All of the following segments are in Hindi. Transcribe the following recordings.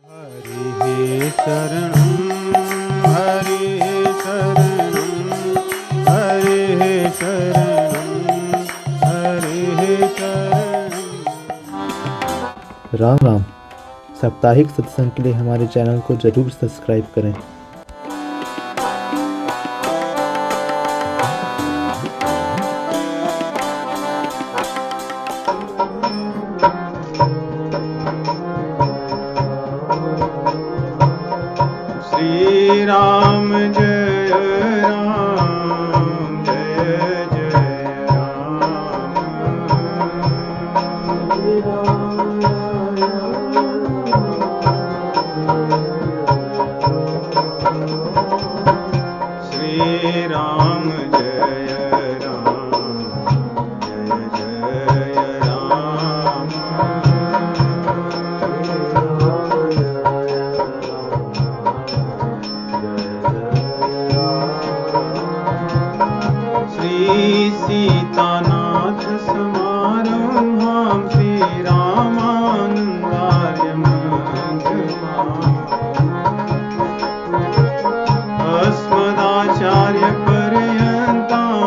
हरिः शरणं हरिः शरणं हरिः शरणं हरिः शरणं। राम राम। साप्ताहिक सत्संग के लिए हमारे चैनल को जरूर सब्सक्राइब करें। श्री राम जय राम जय जय राम। श्री राम जय राम जय जय राम। श्री सीतानाथ समारम्भां श्री रामानन्दार्य मध्यमाम् अस्मदाचार्य पर्यन्तां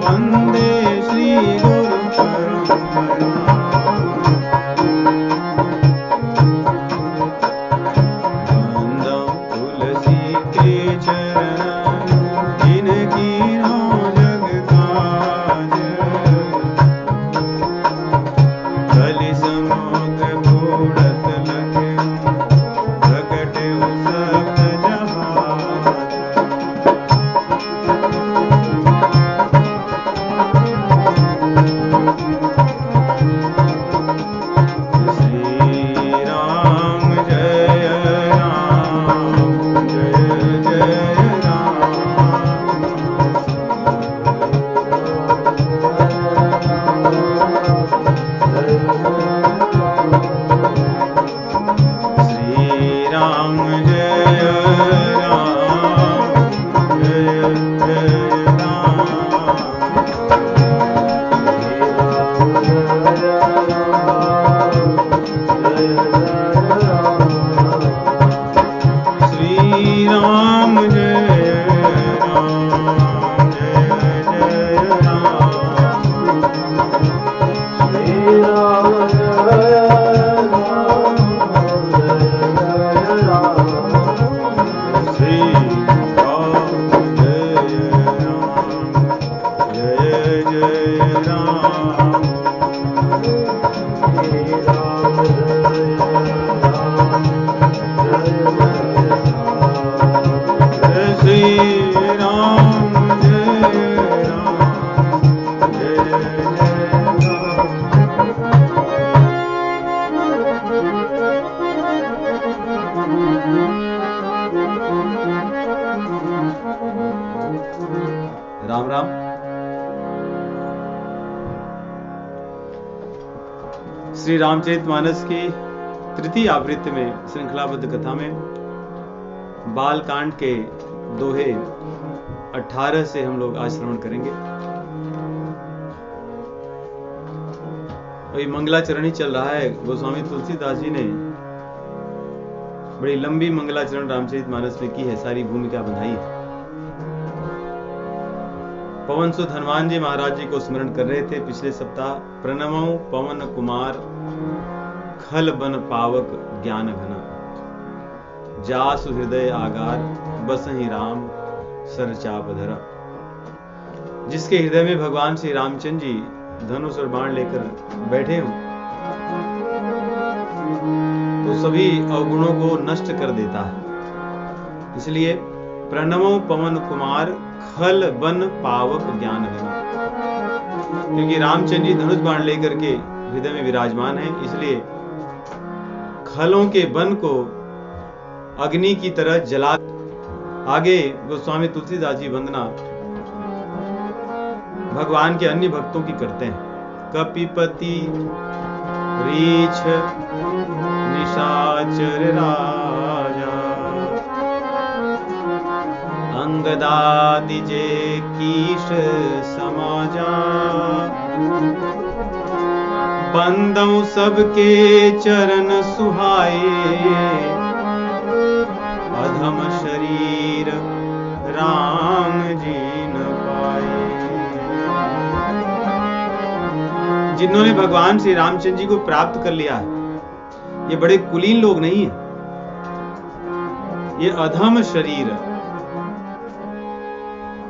वन्दे श्री गुरु परम्पराम्। वन्दं तुलसी के चरण जिनकी राम राम। श्री रामचरितमानस की तृतीय आवृत्ति में श्रृंखलाबद्ध कथा में बालकांड के दोहे 18 से हम लोग आज श्रवण करेंगे। वही मंगलाचरण ही चल रहा है। गोस्वामी तुलसीदास जी ने बड़ी लंबी मंगलाचरण रामचरितमानस में की है, सारी भूमिका बंधाई है। पवन सुत हनुमान जी महाराज जी को स्मरण कर रहे थे पिछले सप्ताह। प्रणमो पवन कुमार खल बन पावक ज्ञान घन जासु हृदय आगार बसहि राम सर चाप धरा। जिसके हृदय में भगवान श्री रामचंद्र जी धनुष और बाण लेकर बैठे हों तो सभी अवगुणों को नष्ट कर देता है। इसलिए प्रणमो पवन कुमार खल बन पावक ज्ञान घन, क्योंकि रामचंद्र जी धनुष बाण लेकर के हृदय में विराजमान है, इसलिए खलों के बन को अग्नि की तरह जला। आगे गोस्वामी तुलसीदास जी वंदना भगवान के अन्य भक्तों की करते हैं। कपिपति रीछ निशाचर राजा अंगदादि जे कीश समाजा। बंदौ सबके चरण सुहाए शरीर राम जी न पाए। जिन्होंने भगवान श्री रामचंद्र जी को प्राप्त कर लिया है, ये बड़े कुलीन लोग नहीं है, ये अधम शरीर,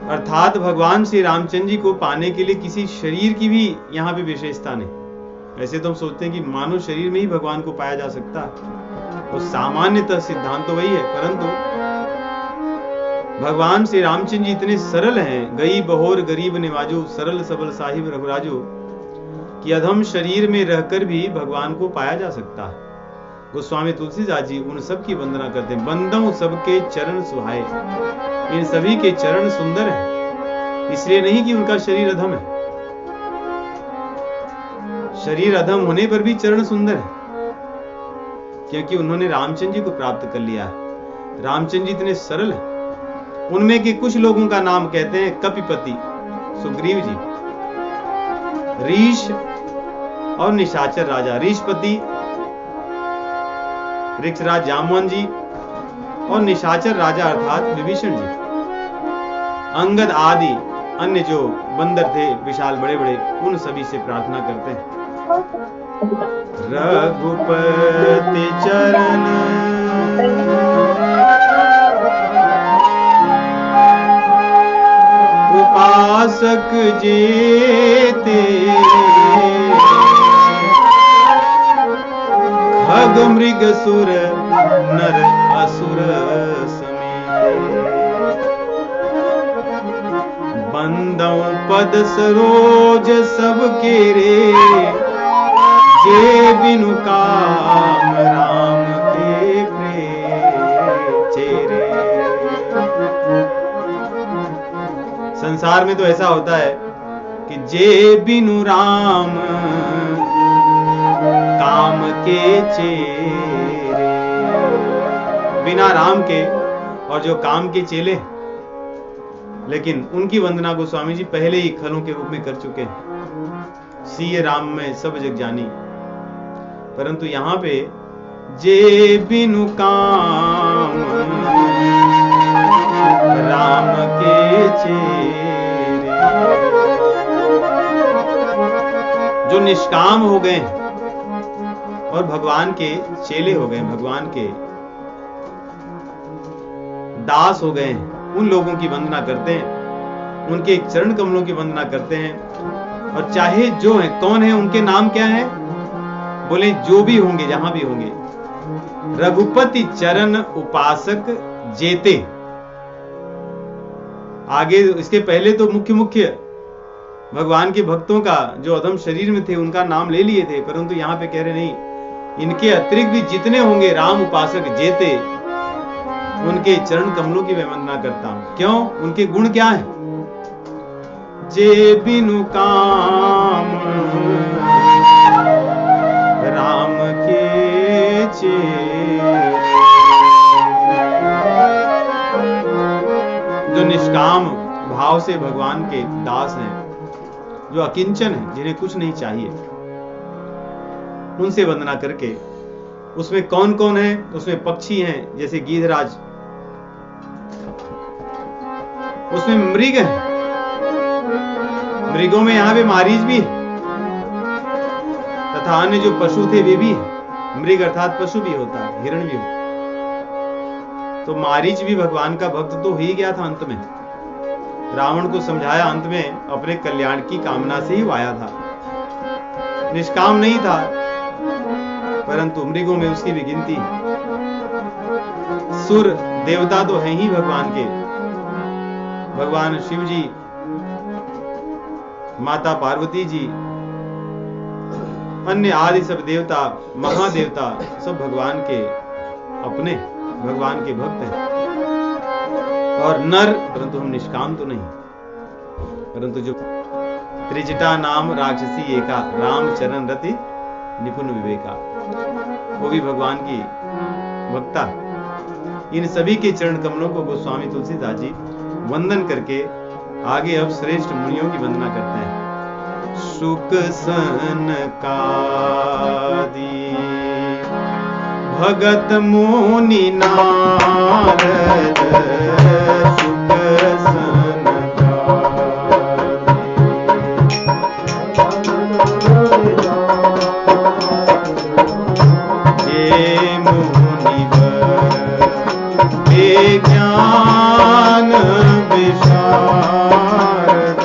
अर्थात भगवान श्री रामचंद्र जी को पाने के लिए किसी शरीर की भी यहाँ पे विशेषता नहीं। ऐसे तो हम सोचते हैं कि मानव शरीर में ही भगवान को पाया जा सकता है, और सामान्यतः सिद्धांत तो वही है, परंतु भगवान श्री रामचंद्र जी इतने सरल हैं, गई बहोर गरीब निवाजो, सरल सबल साहिब रघुराजो, कि अधम शरीर में रहकर भी भगवान को पाया जा सकता है। गोस्वामी तुलसीदास जी उन सब की वंदना करते हैं। बंदों सबके चरण सुहाए, इन सभी के चरण सुंदर हैं, इसलिए नहीं कि उनका शरीर अधम है, शरीर अधम होने पर भी चरण सुंदर है, क्योंकि उन्होंने रामचंद्र जी को प्राप्त कर लिया है। रामचंद्र जी इतने सरल हैं। उनमें के कुछ लोगों का नाम कहते हैं कपिपति सुग्रीव जी, रीश और निशाचर राजा रीशपति ऋक्षराज जामवन जी, और निशाचर राजा अर्थात विभीषण जी, अंगद आदि अन्य जो बंदर थे विशाल बड़े बड़े, उन सभी से प्रार्थना करते हैं। रघुपति चरण उपासक जेते, खग मृग सुर नर असुर समेत, बंदौ पद सरोज सब केरे, जे बिनु काम राम के चेरे। संसार में तो ऐसा होता है कि जे बिनु राम काम के चेरे, बिना राम के और जो काम के चेले, लेकिन उनकी वंदना गोस्वामी जी पहले ही खलों के रूप में कर चुके हैं। सीए राम में सब जग जानी, परंतु यहां पे जे बिनु काम राम के चेरे, जो निष्काम हो गए और भगवान के चेले हो गए, भगवान के दास हो गए, उन लोगों की वंदना करते हैं, उनके चरण कमलों की वंदना करते हैं। और चाहे जो है, कौन है, उनके नाम क्या है, बोले जो भी होंगे, जहां भी होंगे, रघुपति चरण उपासक जेते। आगे इसके पहले तो मुख्य भगवान के भक्तों का जो अधम शरीर में थे उनका नाम ले लिए थे, परंतु यहां पे कह रहे नहीं, इनके अतिरिक्त भी जितने होंगे राम उपासक जेते, उनके चरण कमलों की मैं वंदना करता हूं। क्यों? उनके गुण क्या है? जे बिनु काम राम के चेरे, जो निष्काम भाव से भगवान के दास हैं, जो अकिंचन है, जिन्हें कुछ नहीं चाहिए, उनसे वंदना करके। उसमें कौन कौन है? उसमें पक्षी हैं जैसे गीधराज, उसमें मृग है, मृगों में यहां पे मारीच भी है, तथा अन्य जो पशु थे वे भी है। मृग अर्थात पशु भी होता है, हिरण भी होता है। तो मारीच भी भगवान का भक्त तो हो ही गया था। अंत में रावण को समझाया, अंत में अपने कल्याण की कामना से ही वो आया था, निष्काम नहीं था, परंतु मृगों में उसकी भी गिनती। सुर देवता तो हैं ही भगवान के, भगवान शिव जी, माता पार्वती जी, अन्य आदि सब देवता, महादेवता, सब भगवान के अपने, भगवान के भक्त हैं। और नर, परंतु हम निष्काम तो नहीं, परंतु जो त्रिजटा नाम राक्षसी एका, राम चरण रति निपुण विवेका, वो भी भगवान की भक्ता। इन सभी के चरण कमलों को गोस्वामी तुलसीदास जी वंदन करके आगे अब श्रेष्ठ मुनियों की वंदना करते हैं। शुक सनकादि भगत मुनि नारद सुख सन हे मुनिवर ज्ञान विशारद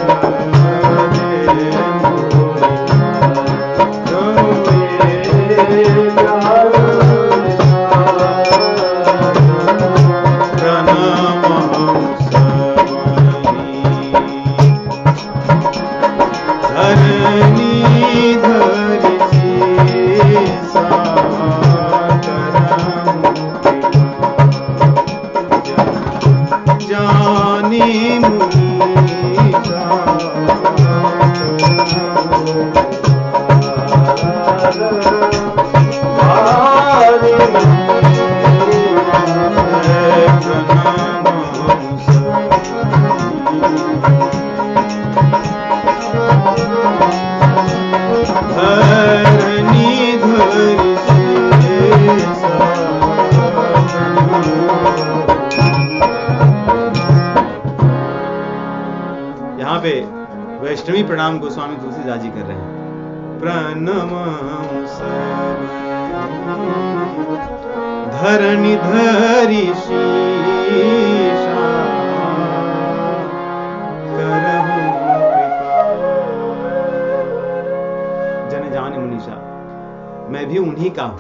वैष्णवी प्रणाम गोस्वामी तुलसीदास जी कर रहे हैं। प्रणमं धरणि धरि शीशा करहु कृपा। जन जान मुनीषा, मैं भी उन्हीं का हूं,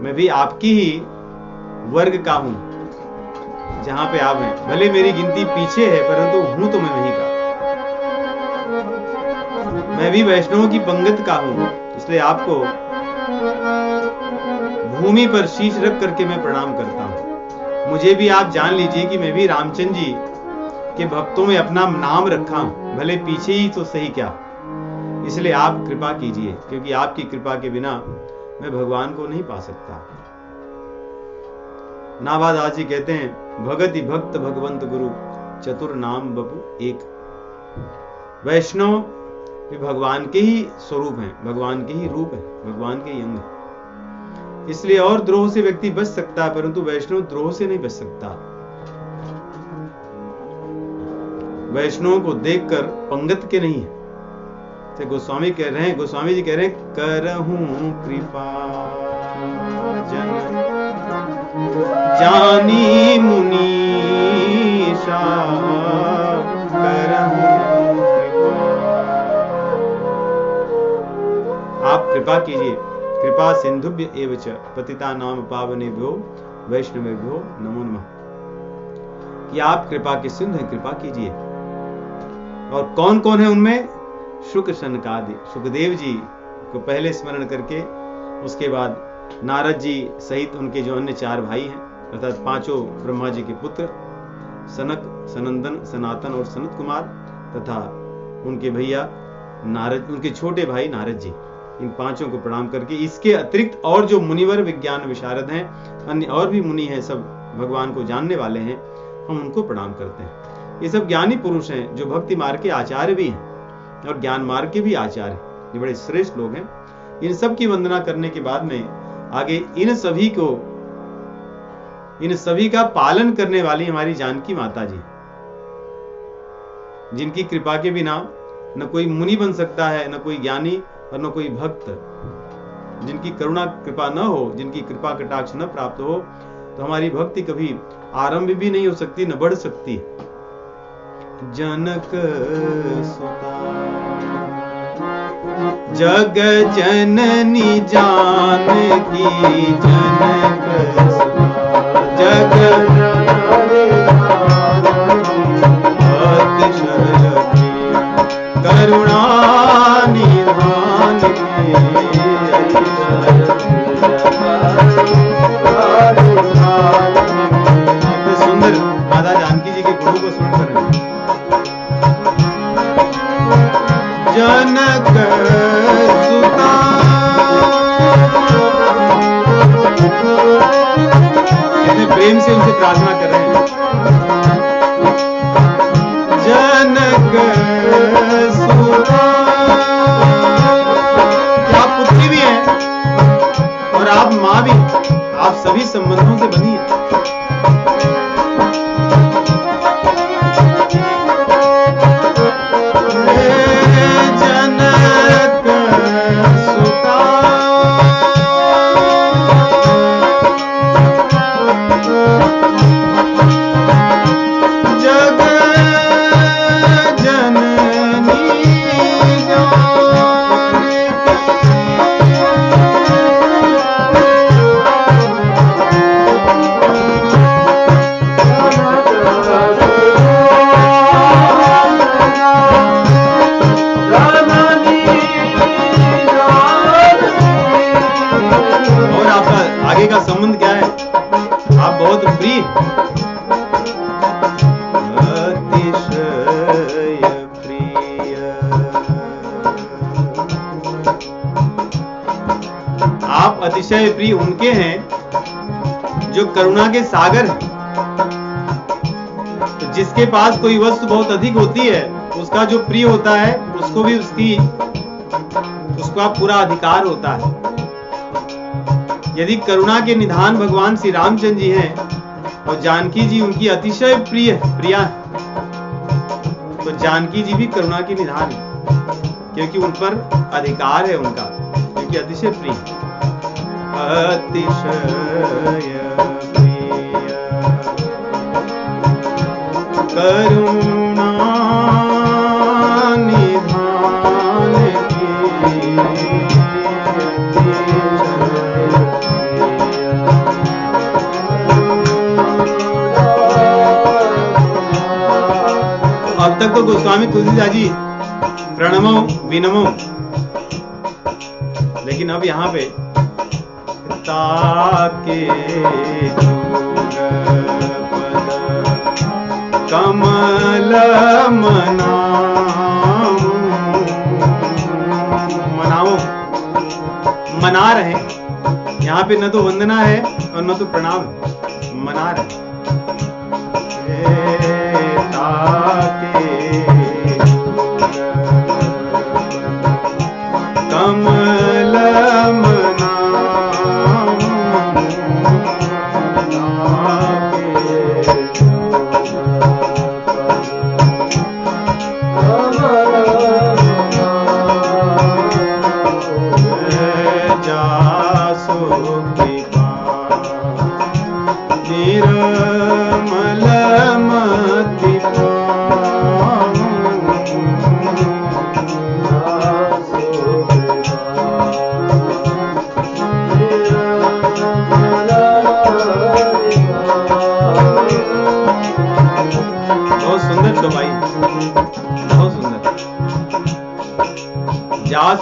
मैं भी आपकी ही वर्ग का हूं जहां पे आप हैं। भले मेरी गिनती पीछे है परंतु हूं तो मैं वहीं का। मैं भी वैष्णवों की पंगत का हूं, इसलिए आपको भूमि पर शीश रख करके मैं प्रणाम करता हूं। मुझे भी आप जान लीजिए कि मैं भी रामचंद्र जी के भक्तों में अपना नाम रखा हूं, भले पीछे ही तो सही क्या। इसलिए आप कृपा कीजिए, क्योंकि आपकी कृपा के बिना मैं भगवान को नहीं पा सकता। नाभादास जी कहते हैं, भगति भक्त भगवंत गुरु चतुर नाम बपु एक। वैष्णव भी भगवान के ही स्वरूप हैं, भगवान के ही रूप है, भगवान के ही अंग है। इसलिए और द्रोह से व्यक्ति बच सकता है, परंतु वैष्णव द्रोह से नहीं बच सकता। वैष्णव को देखकर पंगत के नहीं है। तो गोस्वामी कह रहे हैं, गोस्वामी जी कह रहे हैं, करहूं कृपा जन जानी मुनीषा, करहूं कृपा। आप कृपा कीजिए। कृपा सिंधुभ्य एव च पतिता नाम पावनेभ्यो वैष्णवेभ्यो नमो नमः। कि आप कृपा के सिंधु हैं, कृपा कीजिए। और कौन कौन है उनमें? शुक सनकादि, सुखदेव जी को पहले स्मरण करके उसके बाद नारद जी सहित उनके जो अन्य 4 भाई हैं, अर्थात 5 ब्रह्मा जी के पुत्र सनक, सनंदन, सनातन और सनत कुमार, तथा उनके भैया नारद, उनके छोटे भाई नारद जी, इन 5 को प्रणाम करके, इसके अतिरिक्त और जो मुनिवर विज्ञान विशारद हैं, अन्य और भी मुनि हैं, सब भगवान को जानने वाले हैं, हम उनको प्रणाम करते हैं। ये सब ज्ञानी पुरुष हैं जो भक्ति मार्ग के आचार्य भी हैं और ज्ञान मार्ग के भी आचार्य, ये बड़े श्रेष्ठ लोग हैं। इन सब की वंदना करने के बाद में आगे इन सभी का पालन करने वाली हमारी जानकी माता जी, जिनकी कृपा के बिना न कोई मुनि बन सकता है, न कोई ज्ञानी और न कोई भक्त। जिनकी करुणा कृपा न हो, जिनकी कृपा कटाक्ष न प्राप्त हो, तो हमारी भक्ति कभी आरंभ भी नहीं हो सकती, न बढ़ सकती। जनक सुता जग जननी जानकी, जनक सुता जग अतिशय करुणा निधान सुंदर माता जानकी जी के गुणों को सुनकर जनक सुता इतने प्रेम से उनसे प्रार्थना कर रहे हैं। जनक सुता, आप पुत्री भी हैं और आप माँ भी हैं। अतिशय प्रिय उनके हैं जो करुणा के सागर हैं। तो जिसके पास कोई वस्तु बहुत अधिक होती है, उसका जो प्रिय होता है उसको भी उसका पूरा अधिकार होता है। यदि करुणा के निधान भगवान श्री रामचंद्र जी हैं और जानकी जी उनकी अतिशय प्रिया है, तो जानकी जी भी करुणा के निधान है, क्योंकि उन पर अधिकार है उनका, क्योंकि अतिशय प्रिय। अतिशय प्रिय करुणा निधान की, अब तक तो गोस्वामी तुलसीदास जी प्रणमो विनमो, लेकिन अब यहाँ पे ताके कमल मनाओ, मना रहे। यहाँ पे न तो वंदना है और न तो प्रणाम, मना रहे। कमल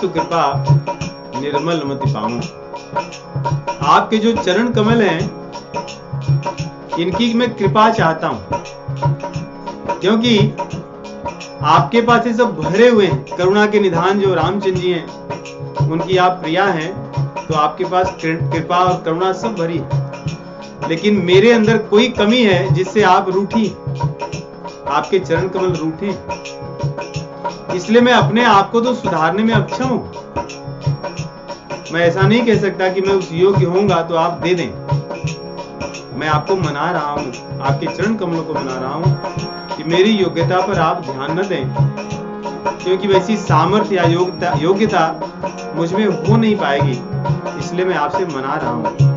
कृपा निर्मल मति पाऊं। आपके जो चरण कमल हैं, इनकी मैं कृपा चाहता हूं, क्योंकि आपके पास ये सब भरे हुए हैं। करुणा के निधान जो रामचंद्र जी हैं, उनकी आप प्रिया हैं, तो आपके पास कृपा और करुणा सब भरी है। लेकिन मेरे अंदर कोई कमी है जिससे आप रूठी, आपके चरण कमल रूठे, इसलिए मैं अपने आप को तो सुधारने में अक्षम हूं। मैं ऐसा नहीं कह सकता कि मैं उस योग्य होऊंगा तो आप दे दें। मैं आपको मना रहा हूं, आपके चरण कमलों को मना रहा हूं कि मेरी योग्यता पर आप ध्यान न दें, क्योंकि वैसी सामर्थ्य या योग्यता मुझ में हो नहीं पाएगी। इसलिए मैं आपसे मना रहा हूं।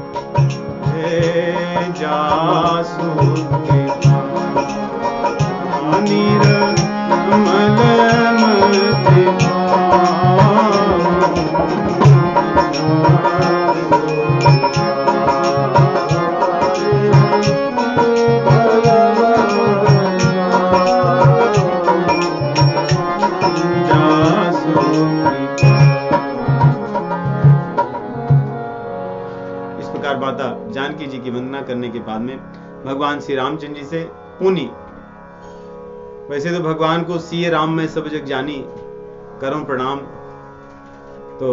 इस प्रकार माता जानकी जी की वंदना करने के बाद में भगवान श्री रामचंद्र जी से पुनि, वैसे तो भगवान को सीए राम में सब जग जानी करम प्रणाम, तो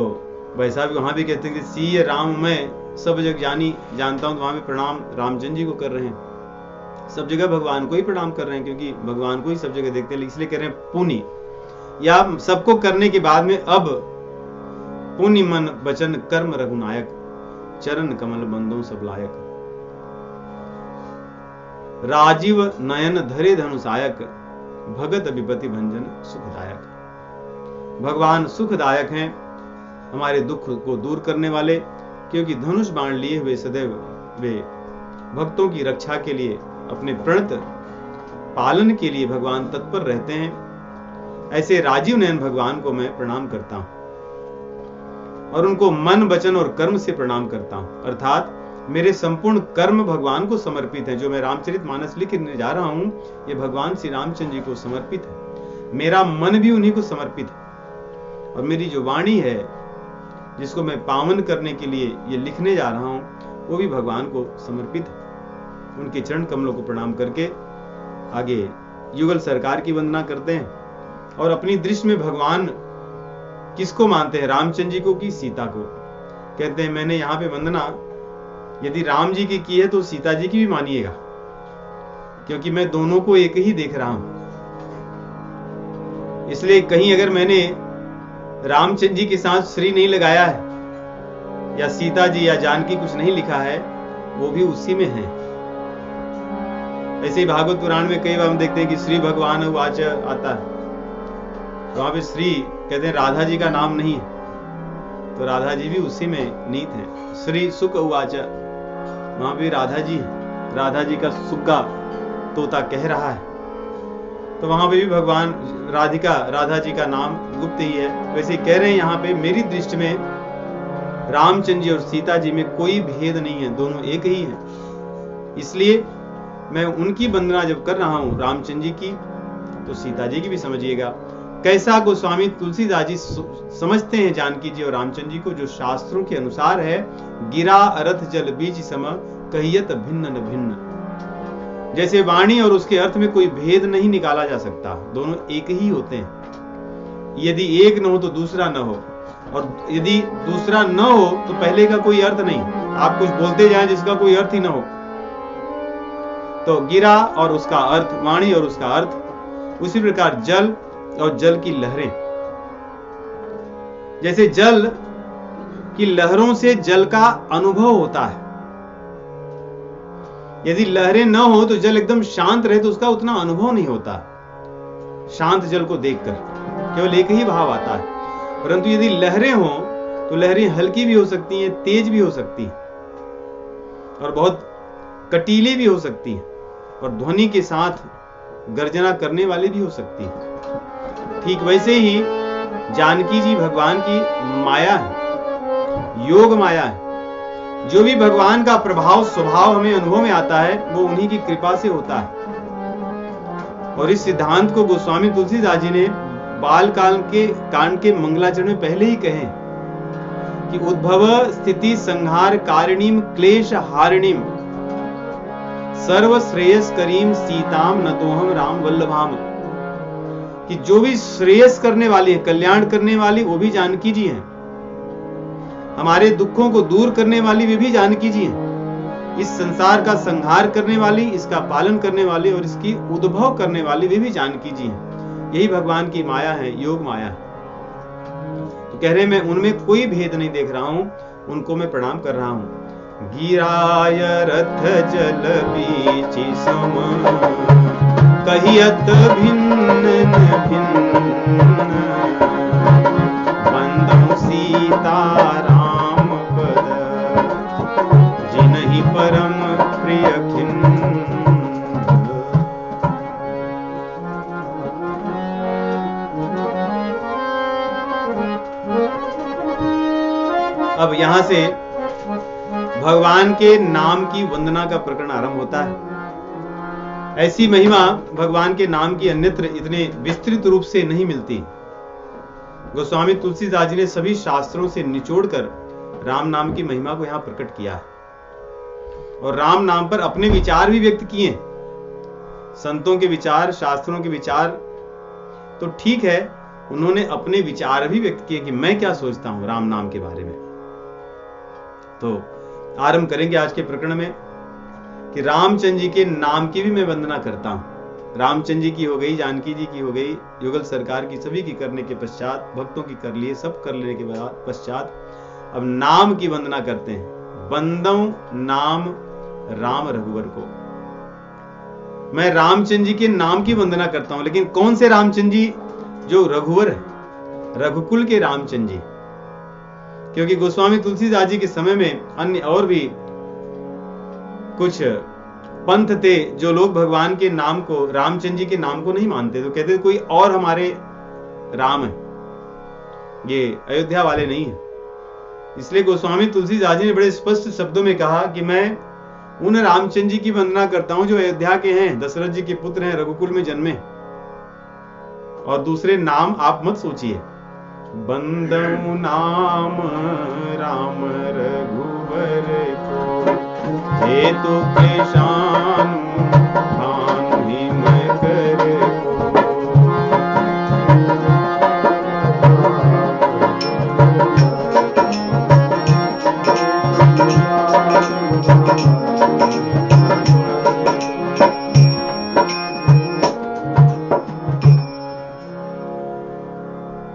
वैसा भी वहां भी कहते हैं कि सीए राम में सब जग जानी, जानता हूं, तो वहां भी प्रणाम रामचंद्र जी को कर रहे हैं। सब जगह भगवान को ही प्रणाम कर रहे हैं, क्योंकि भगवान को ही सब जगह देखते हैं, इसलिए कह रहे हैं पुनि, या सबको करने के बाद में अब पुनि मन वचन कर्म रघुनायक, चरण कमल बंदों सब लायक, राजीव नयन धरे धनुषायक, भगत विपति भंजन सुखदायक। भगवान सुखदायक हैं, हमारे दुख को दूर करने वाले, क्योंकि धनुष बाण लिए हुए सदैव वे भक्तों की रक्षा के लिए, अपने प्रणत पालन के लिए भगवान तत्पर रहते हैं। ऐसे राजीव नयन भगवान को मैं प्रणाम करता हूं और उनको मन वचन और कर्म से प्रणाम करता हूं, अर्थात मेरे संपूर्ण कर्म भगवान को समर्पित हैं। जो मैं रामचरितमानस लिखने जा रहा हूं, ये भगवान श्री रामचंद्र जी को समर्पित है। मेरा मन भी उन्हीं को समर्पित है, और मेरी जो वाणी है, जिसको मैं पावन करने के लिए ये लिखने जा रहा हूं, वो भी भगवान को समर्पित है। उनके चरण कमलों को प्रणाम करके आगे युगल सरकार की वंदना करते हैं, और अपनी दृष्टि में भगवान किसको मानते हैं, रामचंद्र जी को कि सीता को। कहते हैं मैंने यहाँ पे वंदना यदि राम जी की है तो सीता जी की भी मानिएगा, क्योंकि मैं दोनों को एक ही देख रहा हूं। इसलिए कहीं अगर मैंने रामचंद्र जी के साथ श्री नहीं लगाया है या सीता जी या जानकी कुछ नहीं लिखा है, वो भी उसी में है। ऐसे ही भागवत पुराण में कई बार हम देखते हैं कि श्री भगवान उवाच आता है, वहां पे श्री कहते हैं राधा जी का नाम नहीं है, तो राधा जी भी उसी में नीत है। श्री सुख उवाच, वहां भी राधा जी है, राधा जी का सुग्गा तोता कह रहा है, तो वहां पे भी भगवान राधा जी का नाम गुप्त ही है। वैसे कह रहे हैं यहाँ पे मेरी दृष्टि में रामचंद्र जी और सीता जी में कोई भेद नहीं है, दोनों एक ही हैं। इसलिए मैं उनकी वंदना जब कर रहा हूं रामचंद्र जी की, तो सीता जी की भी समझिएगा। कैसा गोस्वामी तुलसीदास जी समझते हैं जानकी जी और रामचंद्र जी को, जो शास्त्रों के अनुसार है, गिरा अरथ जल बीच सम कहियत भिन्न न भिन्न। जैसे वाणी और उसके अर्थ में कोई भेद नहीं निकाला जा सकता, दोनों एक ही होते हैं। यदि एक न हो तो दूसरा न हो, और यदि दूसरा न हो तो पहले का कोई अर्थ नहीं। आप कुछ बोलते जाएं जिसका कोई अर्थ ही न हो। तो गिरा और उसका अर्थ, वाणी और उसका अर्थ, उसी प्रकार जल और जल की लहरें। जैसे जल की लहरों से जल का अनुभव होता है, यदि लहरें न हो तो जल एकदम शांत रहे तो उसका उतना अनुभव नहीं होता। शांत जल को देखकर केवल एक ही भाव आता है, परंतु यदि लहरें हो तो लहरें हल्की भी हो सकती हैं, तेज भी हो सकती हैं, और बहुत कटीली भी हो सकती हैं, और ध्वनि के साथ गर्जना करने वाली भी हो सकती है। ठीक वैसे ही जानकी जी भगवान की माया है, योग माया है। जो भी भगवान का प्रभाव स्वभाव हमें अनुभव में आता है, वो उन्हीं की कृपा से होता है। और इस सिद्धांत को गोस्वामी तुलसीदास जी ने बाल कांड के मंगलाचरण में पहले ही कहे कि उद्भव स्थिति संहार कारिणीम क्लेश हारिणीम सर्व श्रेयस करीम सीताम नतोहम राम वल्लभाम। कि जो भी श्रेयस करने वाली है, कल्याण करने वाली, वो भी जानकी जी हैं। हमारे दुखों को दूर करने वाली वे भी जानकी जी हैं। इस संसार का संहार करने वाली, इसका पालन करने वाली और इसकी उद्भव करने वाली वे भी जानकी जी हैं। यही भगवान की माया है, योग माया है। तो कह रहे मैं उनमें कोई भेद नहीं देख रहा हूं, उनको मैं प्रणाम कर रहा हूं। गिराय रथ जल बीचि सम कहियत भिन्न भिन्न बंदौ सीता राम पद जिनहि परम प्रिय खिन्न। अब यहां से भगवान के नाम की वंदना का प्रकरण आरंभ होता है। ऐसी महिमा भगवान के नाम की अन्यत्र इतने विस्तृत रूप से नहीं मिलती। गोस्वामी तुलसीदास जी ने सभी शास्त्रों से निचोड़कर राम नाम की महिमा को यहां प्रकट किया है, और राम नाम पर अपने विचार भी व्यक्त किए। संतों के विचार, शास्त्रों के विचार तो ठीक है, उन्होंने अपने विचार भी व्यक्त किए कि मैं क्या सोचता हूं राम नाम के बारे में। तो आरंभ करेंगे आज के प्रकरण में कि रामचंद्र जी के नाम की भी मैं वंदना करता हूं। रामचंद्र जी की हो गई, जानकी जी की हो गई, युगल सरकार की सभी की करने के पश्चात, भक्तों की कर लिए, सब कर लेने के बाद पश्चात अब नाम की वंदना करते हैं। बंदौ नाम राम रघुवर को। मैं रामचंद्र जी के नाम की वंदना करता हूं, लेकिन कौन से रामचंद्र जी? जो रघुवर है, रघुकुल के रामचंद्र जी। क्योंकि गोस्वामी तुलसीदास जी के समय में अन्य और भी कुछ पंथ थे जो लोग भगवान के नाम को, रामचंद्र जी के नाम को नहीं मानते, तो कहते कोई और हमारे राम है, ये अयोध्या वाले नहीं है। इसलिए गोस्वामी तुलसीदास जी ने बड़े स्पष्ट शब्दों में कहा कि मैं उन रामचंद्र जी की वंदना करता हूं जो अयोध्या के हैं, दशरथ जी के पुत्र हैं, रघुकुल में जन्मे। और दूसरे नाम आप मत सोचिए। बंदौ नाम राम रघुवर को हेतु कृशानु भानु हिम कर को।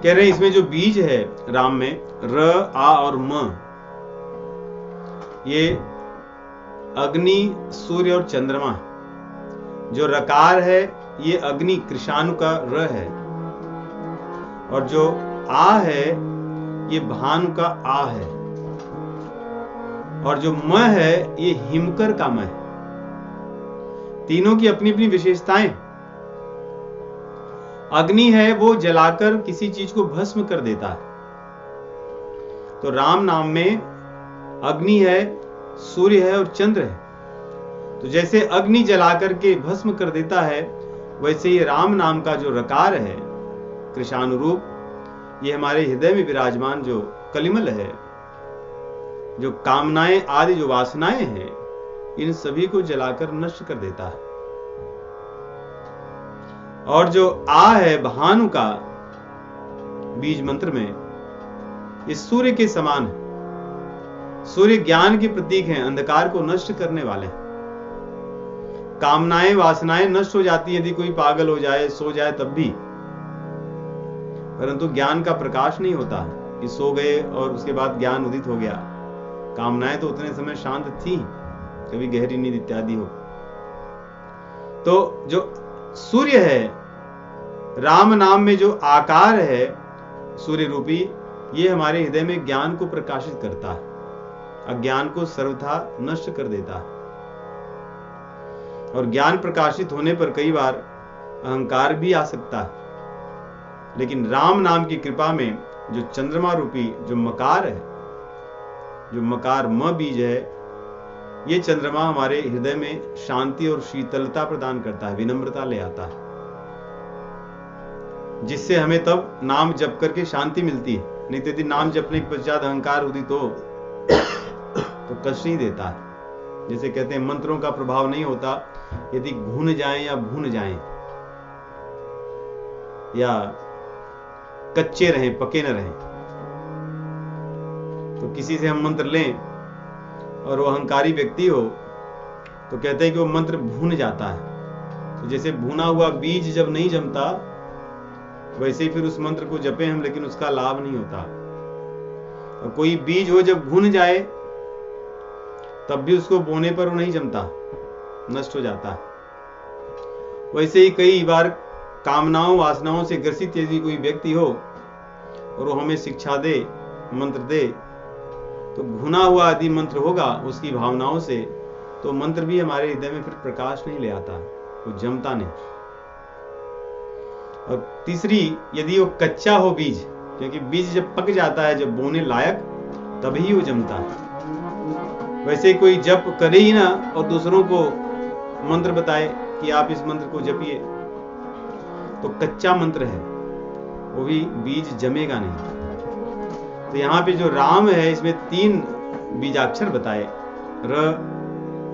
कह रहे हैं इसमें जो बीज है राम में, र, आ और म, ये अग्नि, सूर्य और चंद्रमा। जो रकार है ये अग्नि कृषाणु का र है, और जो आ है ये भानु का आ है, और जो म है ये हिमकर का म है। तीनों की अपनी अपनी विशेषताएं। अग्नि है वो जलाकर किसी चीज को भस्म कर देता है, तो राम नाम में अग्नि है, सूर्य है और चंद्र है। तो जैसे अग्नि जलाकर के भस्म कर देता है, वैसे ही राम नाम का जो रकार है कृषानुरूप, ये हमारे हृदय में विराजमान जो कलिमल है, जो कामनाएं आदि जो वासनाएं हैं, इन सभी को जलाकर नष्ट कर देता है। और जो आ है भानु का बीज मंत्र में, इस सूर्य के समान है। सूर्य ज्ञान के प्रतीक हैं, अंधकार को नष्ट करने वाले। कामनाएं वासनाएं नष्ट हो जाती हैं यदि कोई पागल हो जाए, सो जाए तब भी, परंतु ज्ञान का प्रकाश नहीं होता कि सो गए और उसके बाद ज्ञान उदित हो गया। कामनाएं तो उतने समय शांत थी, कभी गहरी नींद इत्यादि हो। तो जो सूर्य है, राम नाम में जो आकार है सूर्य रूपी, ये हमारे हृदय में ज्ञान को प्रकाशित करता है, अज्ञान को सर्वथा नष्ट कर देता है। और ज्ञान प्रकाशित होने पर कई बार अहंकार भी आ सकता है, लेकिन राम नाम की कृपा में जो चंद्रमा रूपी जो मकार है, जो मकार म बीज है, ये चंद्रमा हमारे हृदय में शांति और शीतलता प्रदान करता है, विनम्रता ले आता है, जिससे हमें तब नाम जप करके शांति मिलती है। नहीं तो यदि नाम जपने के पश्चात अहंकार उदित हो तो कष्ट नहीं देता है। जैसे कहते हैं मंत्रों का प्रभाव नहीं होता यदि घुन जाएं या भून जाएं, या कच्चे रहें, पके न रहें। तो किसी से हम मंत्र लें और वो अहंकारी व्यक्ति हो तो कहते हैं कि वो मंत्र भून जाता है। तो जैसे भुना हुआ बीज जब नहीं जमता, वैसे ही फिर उस मंत्र को जपे हम, लेकिन उसका लाभ नहीं होता। और कोई बीज हो जब भून जाए तब भी उसको बोने पर वो नहीं जमता, नष्ट हो जाता है। वैसे ही कई बार कामनाओं वासनाओं से ग्रसित यदि कोई व्यक्ति हो और वो हमें शिक्षा दे, मंत्र दे, तो भुना हुआ यदि मंत्र होगा उसकी भावनाओं से, तो मंत्र भी हमारे हृदय में फिर प्रकाश नहीं ले आता, वो जमता नहीं। और तीसरी, यदि वो कच्चा हो बीज, क्योंकि बीज जब पक जाता है, जब बोने लायक, तभी वो जमता है। वैसे कोई जप करे ही ना और दूसरों को मंत्र बताए कि आप इस मंत्र को जपिए, तो कच्चा मंत्र है, वो भी बीज जमेगा नहीं। तो यहाँ पे जो राम है, इसमें 3 बीजाक्षर बताए, र,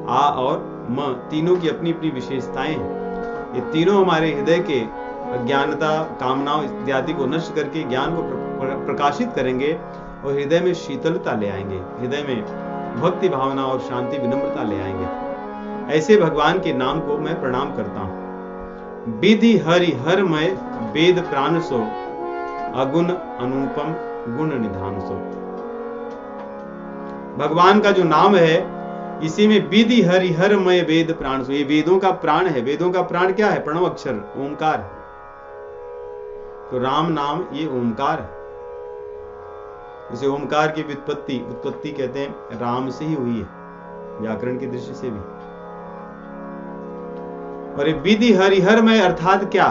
आ और म, तीनों की अपनी अपनी विशेषताएं हैं। ये तीनों हमारे हृदय के अज्ञानता, कामनाओं इत्यादि को नष्ट करके ज्ञान को प्रकाशित करेंगे और हृदय में शीतलता ले आएंगे, हृदय में भक्ति भावना और शांति विनम्रता ले आएंगे। ऐसे भगवान के नाम को मैं प्रणाम करता हूं। विधि हरि हरमय वेद प्राण सो, अगुण अनुपम गुण निधान सो। भगवान का जो नाम है, इसी में विधि हरि हरमय वेद प्राण सो, ये वेदों का प्राण है। वेदों का प्राण क्या है? प्रणव अक्षर ओंकार। तो राम नाम ये ओंकार है। जैसे ओंकार की उत्पत्ति कहते हैं राम से ही हुई है, व्याकरण की दृष्टि से भी। और ये विधि हरिहरमय अर्थात क्या?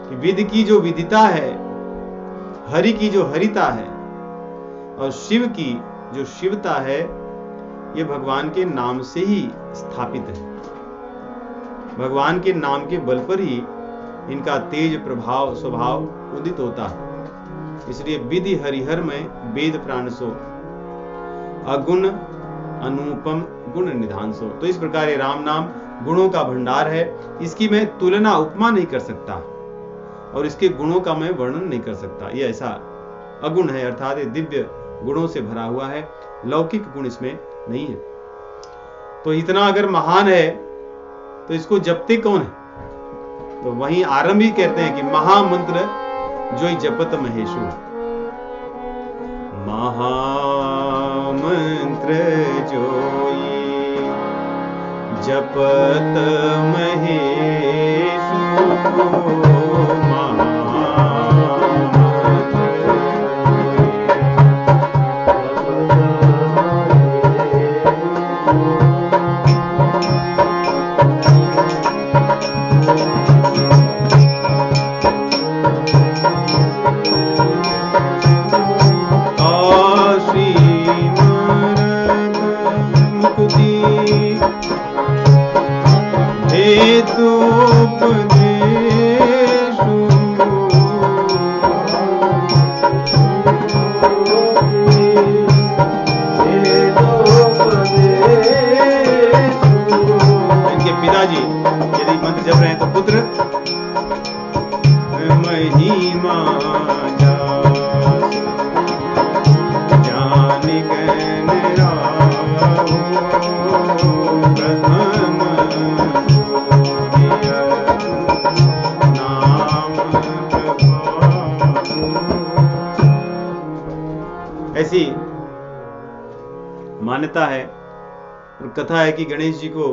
कि विधि की जो विदिता है, हरि की जो हरिता है, और शिव की जो शिवता है, ये भगवान के नाम से ही स्थापित है। भगवान के नाम के बल पर ही इनका तेज प्रभाव स्वभाव उदित होता है। इसलिए विधि हरिहर में वेद प्राण सो, अगुण अनुपम गुण निधान सो। तो इस प्रकार ये राम नाम गुणों का भंडार है। इसकी मैं तुलना उपमा नहीं कर सकता और इसके गुणों का मैं वर्णन नहीं कर सकता। ये ऐसा अगुण है, अर्थात ये दिव्य गुणों से भरा हुआ है, लौकिक गुण इसमें नहीं है। तो इतना अगर महान है तो इसको जपते कौन है? तो वहीं आरंभ ही कहते हैं कि महामंत्र जोई जपत महेशु। महामंत्र जोई जपत महेशु। ऐसी मान्यता है और कथा है कि गणेश जी को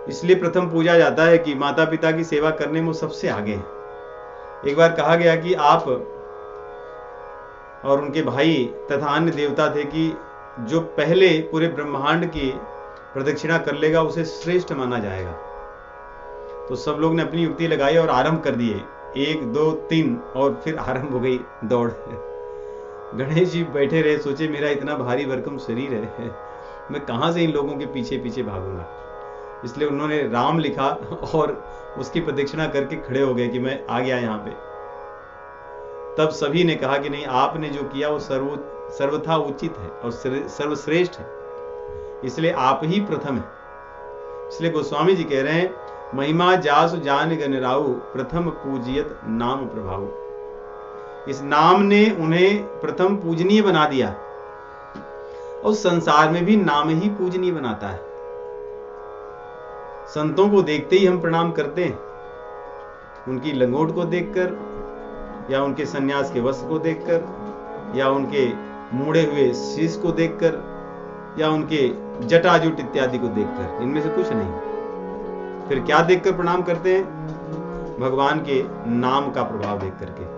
इसलिए प्रथम पूजा जाता है कि माता पिता की सेवा करने में वो सबसे आगे हैं। एक बार कहा गया कि आप और उनके भाई तथा अन्य देवता थे कि जो पहले पूरे ब्रह्मांड की प्रदक्षिणा कर लेगा उसे श्रेष्ठ माना जाएगा। तो सब लोग ने अपनी युक्ति लगाई और आरंभ कर दिए, 1 2 3 और फिर आरंभ हो गई दौड़। गणेश जी बैठे रहे, सोचे मेरा इतना भारी भरकम शरीर है, मैं कहां से इन लोगों के पीछे पीछे भागूंगा। इसलिए उन्होंने राम लिखा और उसकी प्रदक्षिणा करके खड़े हो गए कि मैं आ गया यहाँ पे। तब सभी ने कहा कि नहीं, आपने जो किया वो सर्वथा उचित है और सर्वश्रेष्ठ है, इसलिए आप ही प्रथम है। इसलिए गोस्वामी जी कह रहे हैं, महिमा जासु जान गणराउ प्रथम पूजियत नाम प्रभाव। इस नाम ने उन्हें प्रथम पूजनीय बना दिया और संसार में भी नाम ही पूजनीय बनाता है। संतों को देखते ही हम प्रणाम करते हैं, उनकी लंगोट को देखकर या उनके सन्यास के वस्त्र को देखकर या उनके मुड़े हुए शीश को देखकर या उनके जटाजूट इत्यादि को देखकर, इनमें से कुछ नहीं। फिर क्या देखकर प्रणाम करते हैं? भगवान के नाम का प्रभाव देख करके।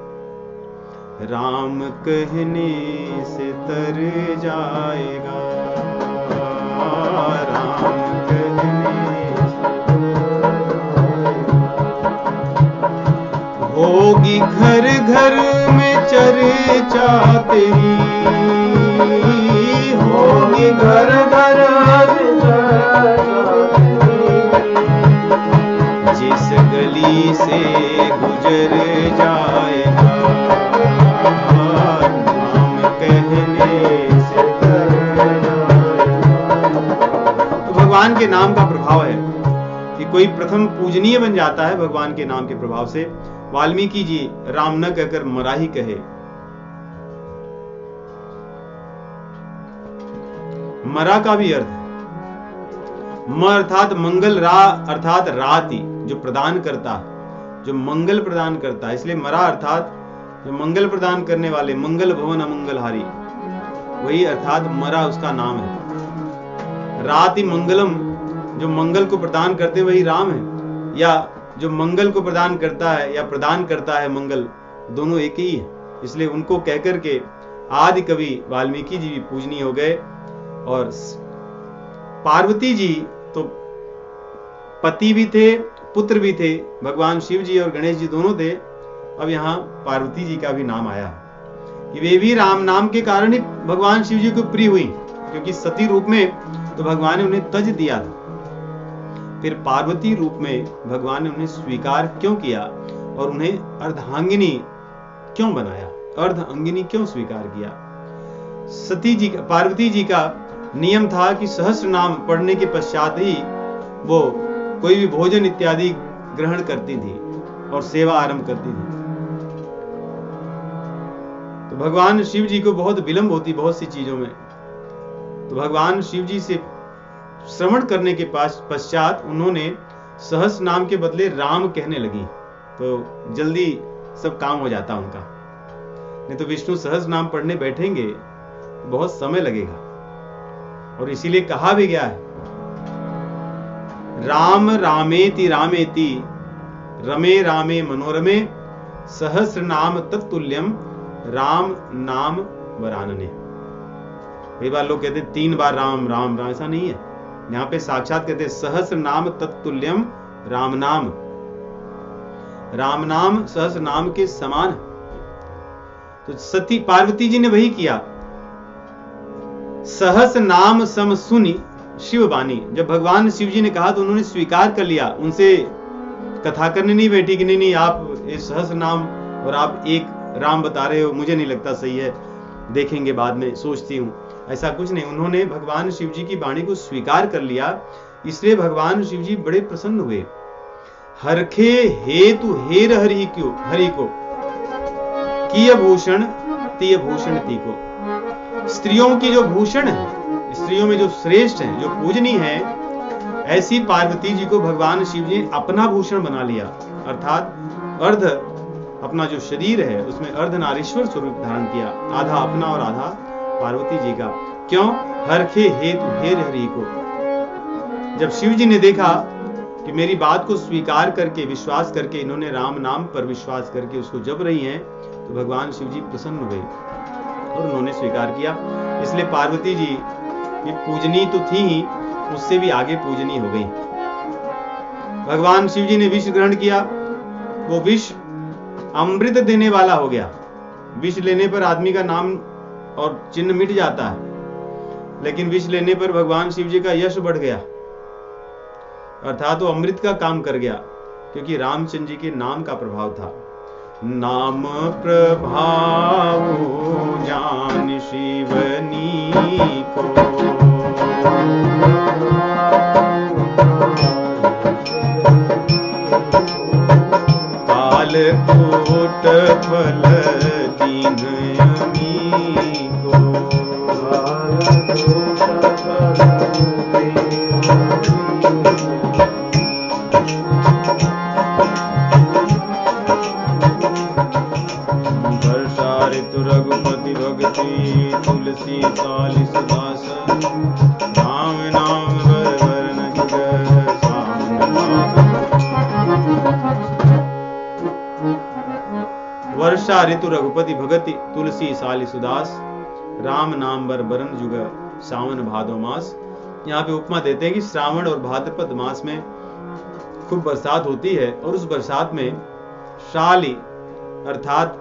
राम कहने से तर जाएगा, राम कहने होगी घर घर में चर्चा तेरी, होगी घर घर में जिस गली से गुजर जाएगा, नाम कहने से तर जाएगा। तो भगवान के नाम का प्रभाव है कि कोई प्रथम पूजनीय बन जाता है भगवान के नाम के प्रभाव से। वाल्मीकि जी राम न कहकर मराही कहे। मरा का भी अर्थ है, म अर्थात मंगल, रा अर्थात राति, जो प्रदान करता, जो मंगल प्रदान करता है, इसलिए मरा अर्थात जो मंगल प्रदान करने वाले, मंगल भवन अमंगलहारी, वही अर्थात मरा उसका नाम है। राति मंगलम, जो मंगल को प्रदान करते वही राम है, या जो मंगल को प्रदान करता है या प्रदान करता है मंगल, दोनों एक ही है। इसलिए उनको कहकर के आदि कवि वाल्मीकि जी भी पूजनीय हो गए। और पार्वती जी तो पति भी थे, पुत्र भी थे, भगवान शिव जी और गणेश जी दोनों थे। अब यहाँ पार्वती जी का भी नाम आया कि वे भी राम नाम के कारण ही भगवान शिव जी को प्रिय हुई, क्योंकि सती रूप में तो भगवान ने उन्हें तज दिया था, फिर पार्वती रूप में भगवान ने उन्हें स्वीकार क्यों किया और उन्हें अर्धांगिनी क्यों बनाया, अर्धांगिनी क्यों स्वीकार किया। सती जी, पार्वती जी का नियम था कि सहस्र नाम पढ़ने के पश्चात ही वो कोई भी भोजन इत्यादि ग्रहण करती थी और सेवा आरंभ करती थी। तो भगवान शिव जी को बहुत विलंब होती बहुत सी चीजों में। तो भगवान शिव जी से श्रवण करने के पश्चात उन्होंने सहस्र नाम के बदले राम कहने लगी। तो जल्दी सब काम हो जाता उनका। नहीं तो विष्णु सहस्त्र नाम पढ़ने बैठेंगे तो बहुत समय लगेगा। और इसीलिए कहा भी गया है, राम रामेति रामेति रमे रामे मनोरमे सहस्र नाम तत्तुल्यम राम नाम वरानने। कई बार लोग कहते 3 बार राम राम राम, ऐसा नहीं है। यहां पे साक्षात कहते सहस्र नाम तत्तुल्यम राम नाम। राम नाम सहस्र नाम के समान। तो सती पार्वती जी ने वही किया। सहस्र नाम सम सुनी शिव बानी। जब भगवान शिव जी ने कहा तो उन्होंने स्वीकार कर लिया। उनसे कथा करने नहीं बैठी कि नहीं आप इस सहस्र नाम और आप एक राम बता रहे हो, मुझे नहीं लगता सही है, देखेंगे बाद में, सोचती हूं। ऐसा कुछ नहीं, उन्होंने भगवान शिव जी की वाणी को स्वीकार कर लिया। इसलिए भगवान शिव जी बड़े प्रसन्न हुए। हरखे हेतु हेर हरि को किय भूषण तिय भूषण ती को। स्त्रियों की जो भूषण है, स्त्रियों में जो श्रेष्ठ है, जो पूजनीय है, ऐसी पार्वती जी को भगवान शिव जी ने अपना भूषण बना लिया। अर्थात अर्ध अपना जो शरीर है उसमें अर्धनारीश्वर स्वरूप धारण किया, आधा अपना और आधा पार्वती जी का। क्यों? हरखे हेतु हेर हरि को। जब शिव जी ने देखा कि मेरी बात को स्वीकार करके, विश्वास करके, इन्होंने राम नाम पर विश्वास करके उसको जप रही हैं, तो भगवान शिव जी प्रसन्न हुए और उन्होंने स्वीकार किया। इसलिए पार्वती जी ये पूजनी तो थी ही, उससे भी आगे पूजनी हो गई। भगवान शिव जी ने विष ग्रहण किया, वो विष अमृत देने वाला हो गया। विष लेने पर आदमी का नाम और चिन्ह मिट जाता है, लेकिन विष लेने पर भगवान शिव जी का यश बढ़ गया, अर्थात वो अमृत का काम कर गया, क्योंकि रामचंद्र जी के नाम का प्रभाव था। नाम प्रभाव जान शिवनी को, काल कोट फल दीन यमी को, वर्षा ऋतु रघुपति भगति तुलसी चालीस दास, राम नाम वरण जुगर वर्षा ऋतु रघुपति भगति तुलसी साली सुदास, राम नाम बर बरन जुग सावन भादो मास। यहाँ पे उपमा देते हैं कि श्रावण और भाद्रपद मास में खूब बरसात होती है, और उस बरसात में शाली अर्थात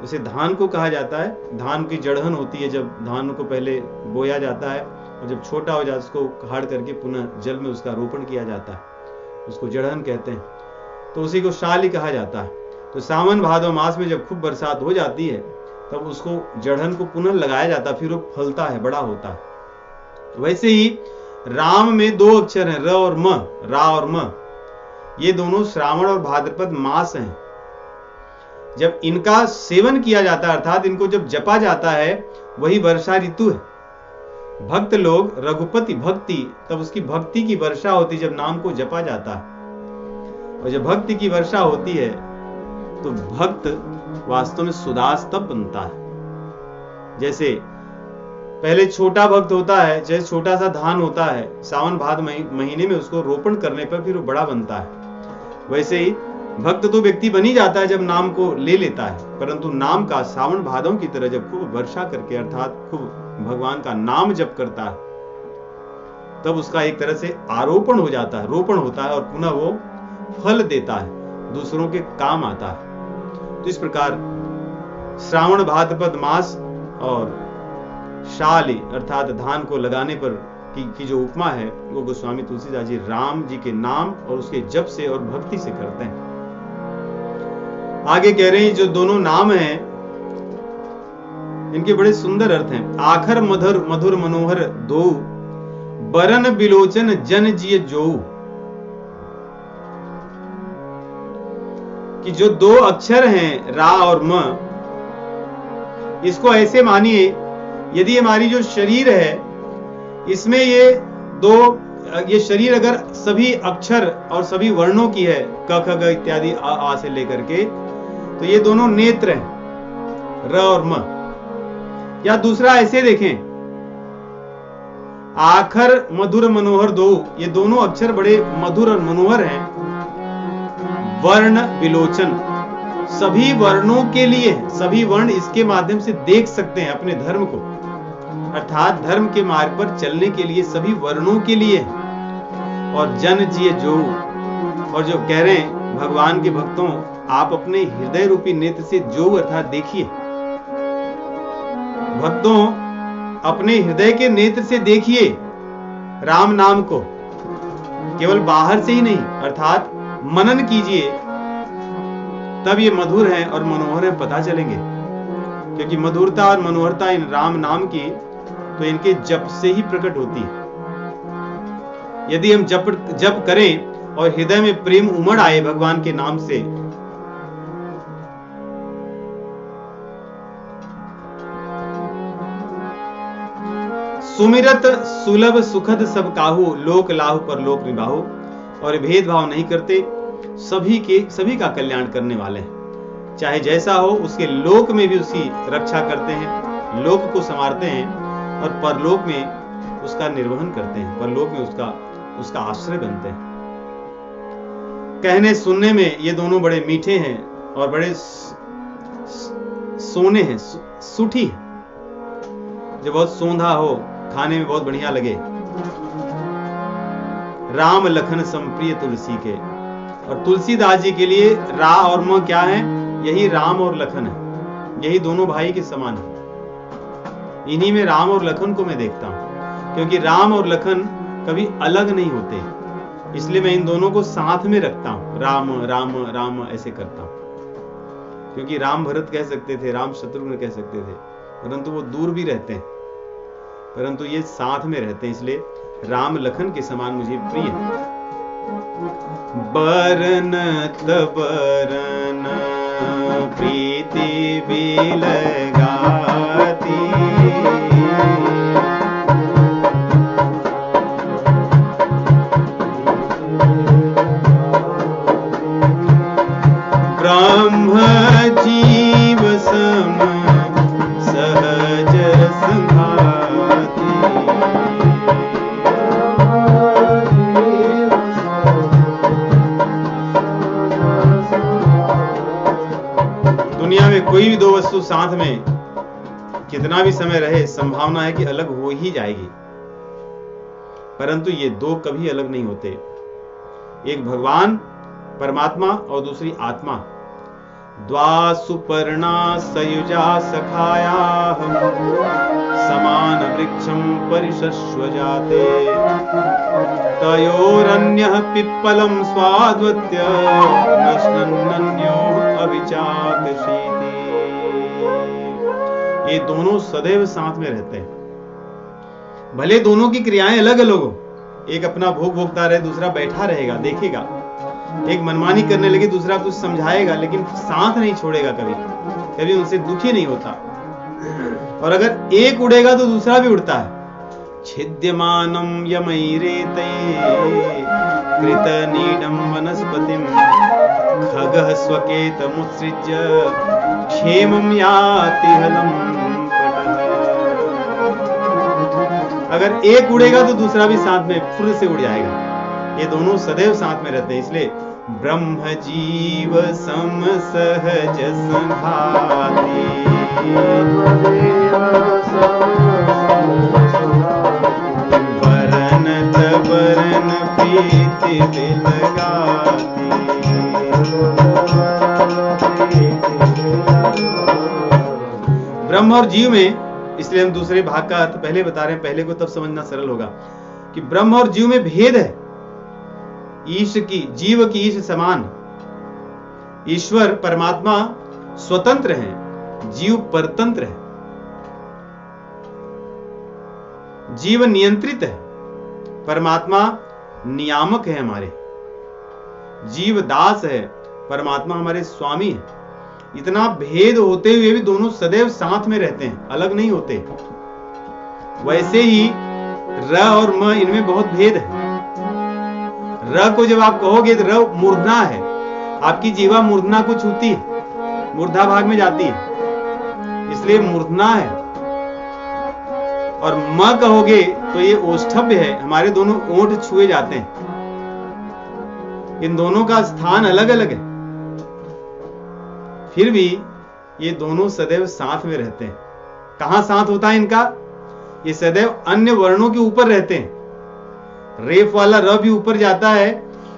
उसे धान को कहा जाता है। धान की जड़हन होती है, जब धान को पहले बोया जाता है और जब छोटा हो जाता है उसको उखाड़ करके पुनः जल में उसका रोपण किया जाता है, उसको जड़हन कहते हैं। तो उसी को शाली कहा जाता है। तो सावन भादो मास में जब खूब बरसात हो जाती है तब उसको जड़हन को पुनः लगाया जाता है, फिर वो फलता है, बड़ा होता है। वैसे ही राम में 2 अक्षर हैं, र और म, रा और म। ये दोनों श्रावण और भाद्रपद मास हैं। जब इनका सेवन किया जाता है, अर्थात इनको जब जपा जाता है, वही वर्षा ऋतु है। भक्त लोग रघुपति भक्ति, तब उसकी भक्ति की वर्षा होती जब नाम को जपा जाता है। और जब भक्ति की वर्षा होती है तो भक्त वास्तव में सुदास तब बनता है। जैसे पहले छोटा भक्त होता है, जैसे छोटा सा धान होता है, सावन भाद महीने में उसको रोपण करने पर फिर वो बड़ा बनता है। वैसे ही भक्त तो व्यक्ति बन ही जाता है जब नाम को ले लेता है, परंतु नाम का सावन भादों की तरह जब खूब वर्षा करके, अर्थात खूब भगवान का नाम जप करता है, तब उसका एक तरह से आरोपण हो जाता है, रोपण होता है, और पुनः वो फल देता है, दूसरों के काम आता है। तो इस प्रकार श्रावण भाद्रपद मास और शाली अर्थात धान को लगाने पर की जो उपमा है, वो गोस्वामी तुलसीदास जी राम जी के नाम और उसके जप से और भक्ति से करते हैं। आगे कह रहे हैं जो दोनों नाम हैं इनके बड़े सुंदर अर्थ हैं। आखर मधुर मधुर मनोहर दो, बरन बिलोचन जन जिय जो। कि जो 2 अक्षर हैं रा और म, इसको ऐसे मानिए, यदि हमारी जो शरीर है इसमें ये 2 ये शरीर अगर सभी अक्षर और सभी वर्णों की है, क ख ग इत्यादि आ से लेकर के, तो ये दोनों नेत्र हैं, र और म। या दूसरा ऐसे देखें, आखर मधुर मनोहर दो, ये दोनों अक्षर बड़े मधुर और मनोहर हैं। वर्ण विलोचन, सभी वर्णों के लिए, सभी वर्ण इसके माध्यम से देख सकते हैं अपने धर्म को, अर्थात धर्म के मार्ग पर चलने के लिए सभी वर्णों के लिए। और जन जिए जो, और जो कह रहे हैं भगवान के भक्तों, आप अपने हृदय रूपी नेत्र से जो अर्थात देखिए, भक्तों अपने हृदय के नेत्र से देखिए राम नाम को, केवल बाहर से ही नहीं, अर्थात मनन कीजिए, तब ये मधुर हैं और मनोहर हैं पता चलेंगे। क्योंकि मधुरता और मनोहरता इन राम नाम की तो इनके जप से ही प्रकट होती है। यदि हम जप करें और हृदय में प्रेम उमड़ आए भगवान के नाम से, सुमिरत सुलभ सुखद सब काहू, लोक लाहु पर लोक निभाहु। और भेदभाव नहीं करते, सभी का कल्याण करने वाले हैं। चाहे जैसा हो, उसके लोक में भी उसकी रक्षा करते हैं, लोक को संवारते हैं, और परलोक में उसका निर्वहन करते हैं, परलोक में उसका आश्रय बनते हैं। कहने सुनने में ये दोनों बड़े मीठे हैं और बड़े सोने हैं, सूठी है, जो बहुत सोंधा हो, खाने में बहुत बढ़िया लगे। राम लखन संप्रिय तुलसी के, और तुलसीदास जी के लिए रा और म क्या है? यही राम और लखन है, यही दोनों भाई के समान है। इन्हीं में राम और लखन को मैं देखता हूं, क्योंकि राम और लखन कभी अलग नहीं होते, इसलिए मैं इन दोनों को साथ में रखता हूं। राम राम राम ऐसे करता हूं, क्योंकि राम भरत कह सकते थे, राम शत्रुघ्न कह सकते थे, परंतु वो दूर भी रहते हैं, परंतु ये साथ में रहते हैं, इसलिए राम लखन के समान मुझे प्रिय है। बरन तबरन प्रीति बिलगाती, ब्रह्म जीव सम सहज संघाती। दुनिया में कोई भी दो वस्तु साथ में कितना भी समय रहे, संभावना है कि अलग हो ही जाएगी, परंतु ये दो कभी अलग नहीं होते। एक भगवान परमात्मा और दूसरी आत्मा। द्वा सुपर्णा सयुजा सखाया समान वृक्षम परिशस्व जाते, तयोरन्यः पिप्पलम स्वाद्वत्य नश्नन्यो अविचात शीति। ये दोनों सदैव साथ में रहते हैं, भले दोनों की क्रियाएं अलग अलग हो, एक अपना भोग भोगता रहे, दूसरा बैठा रहेगा देखेगा, एक मनमानी करने लगे, दूसरा कुछ समझाएगा, लेकिन साथ नहीं छोड़ेगा, कभी उनसे दुखी नहीं होता। और अगर एक उड़ेगा तो दूसरा भी उड़ता है। छिद्यमानम यमैरेते कृतनीडं वनस्पतिं खगः स्वकेतमुत्सृज्य क्षेमं याति हलं पटः। अगर एक उड़ेगा तो दूसरा भी साथ में फुर से उड़ जाएगा। ये दोनों सदैव साथ में रहते हैं, इसलिए ब्रह्म जीव सम सहज संघाती। बरन तबरन प्रीति बिलगाती। ब्रह्म और जीव में, इसलिए हम दूसरे भाग का अर्थ पहले बता रहे हैं, पहले को तब समझना सरल होगा कि ब्रह्म और जीव में भेद है। ईश की, जीव की ईश समान। ईश्वर परमात्मा स्वतंत्र है, जीव परतंत्र है। जीव नियंत्रित है, परमात्मा नियामक है हमारे। जीव दास है, परमात्मा हमारे स्वामी है। इतना भेद होते हुए भी दोनों सदैव साथ में रहते हैं, अलग नहीं होते। वैसे ही र और म, इनमें बहुत भेद है। र को जब आप कहोगे तो र मूर्धना है, आपकी जीवा मूर्धना को छूती है, मूर्धा भाग में जाती है, इसलिए मूर्धना है। और म कहोगे तो ये ओष्ठभ्य है, हमारे दोनों ओंठ छुए जाते हैं, इन दोनों का स्थान अलग अलग है, फिर भी ये दोनों सदैव साथ में रहते हैं। कहां साथ होता है इनका? ये सदैव अन्य वर्णों के ऊपर रहते हैं। रेफ वाला र भी ऊपर जाता है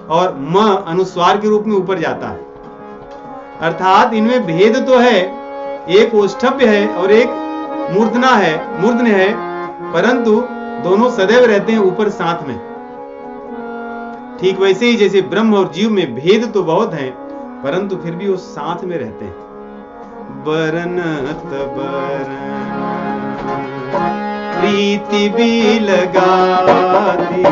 और म अनुस्वार के रूप में ऊपर जाता है, अर्थात इनमें भेद तो है, एक ओष्ठभ्य है और एक मूर्धन्य है, परंतु दोनों सदैव रहते हैं ऊपर साथ में। ठीक वैसे ही जैसे ब्रह्म और जीव में भेद तो बहुत है, परंतु फिर भी वो साथ में रहते हैं। बरनत बरन प्रीति भी लगाती,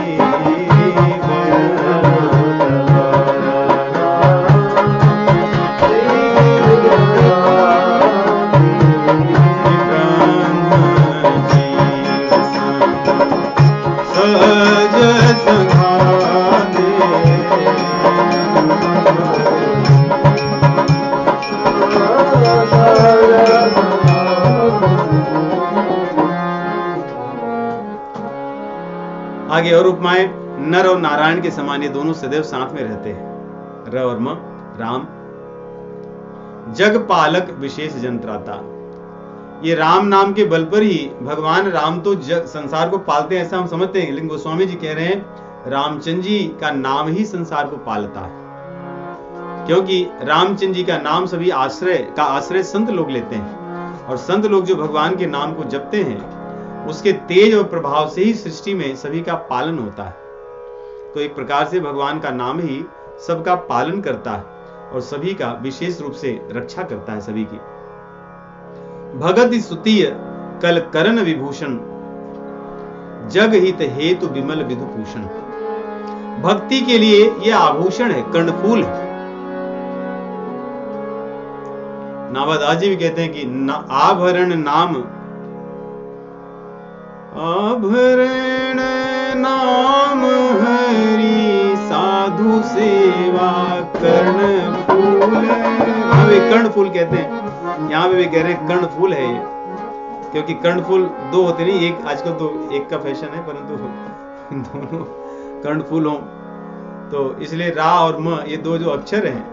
आगे और उपमाएं, नर और नारायण के समान ये दोनों सदैव साथ में रहते हैं। र और म, राम। जग पालक विशेष जंत्राता, ये राम नाम के बल पर ही भगवान राम तो संसार को पालते हैं ऐसा हम समझते हैं, लेकिन गोस्वामी जी कह रहे हैं रामचंद्र जी का नाम ही संसार को पालता है, क्योंकि रामचंद्र जी का नाम सभी आश्रय संत लोग लेते हैं, और संत लोग जो भगवान के नाम को जपते हैं उसके तेज और प्रभाव से ही सृष्टि में सभी का पालन होता है। तो एक प्रकार से भगवान का नाम ही सबका पालन करता है और सभी का विशेष रूप से रक्षा करता है सभी की। भगत स्तुतीय कल करण विभूषण, जग हित हेतु विमल विधुभूषण। भक्ति के लिए यह आभूषण है, कर्णफूल है। नाभादास जी भी कहते हैं कि आभरण नाम, आभरण नाम हरि साधु सेवा कर्णफूल। हाँ वे कर्णफूल कहते हैं, यहाँ पे भी कह रहे हैं कर्णफूल है ये, क्योंकि कर्णफूल दो होते नहीं, एक आजकल तो एक का फैशन है, परंतु दोनों कर्णफूल हो, तो इसलिए रा और म ये दो जो अक्षर हैं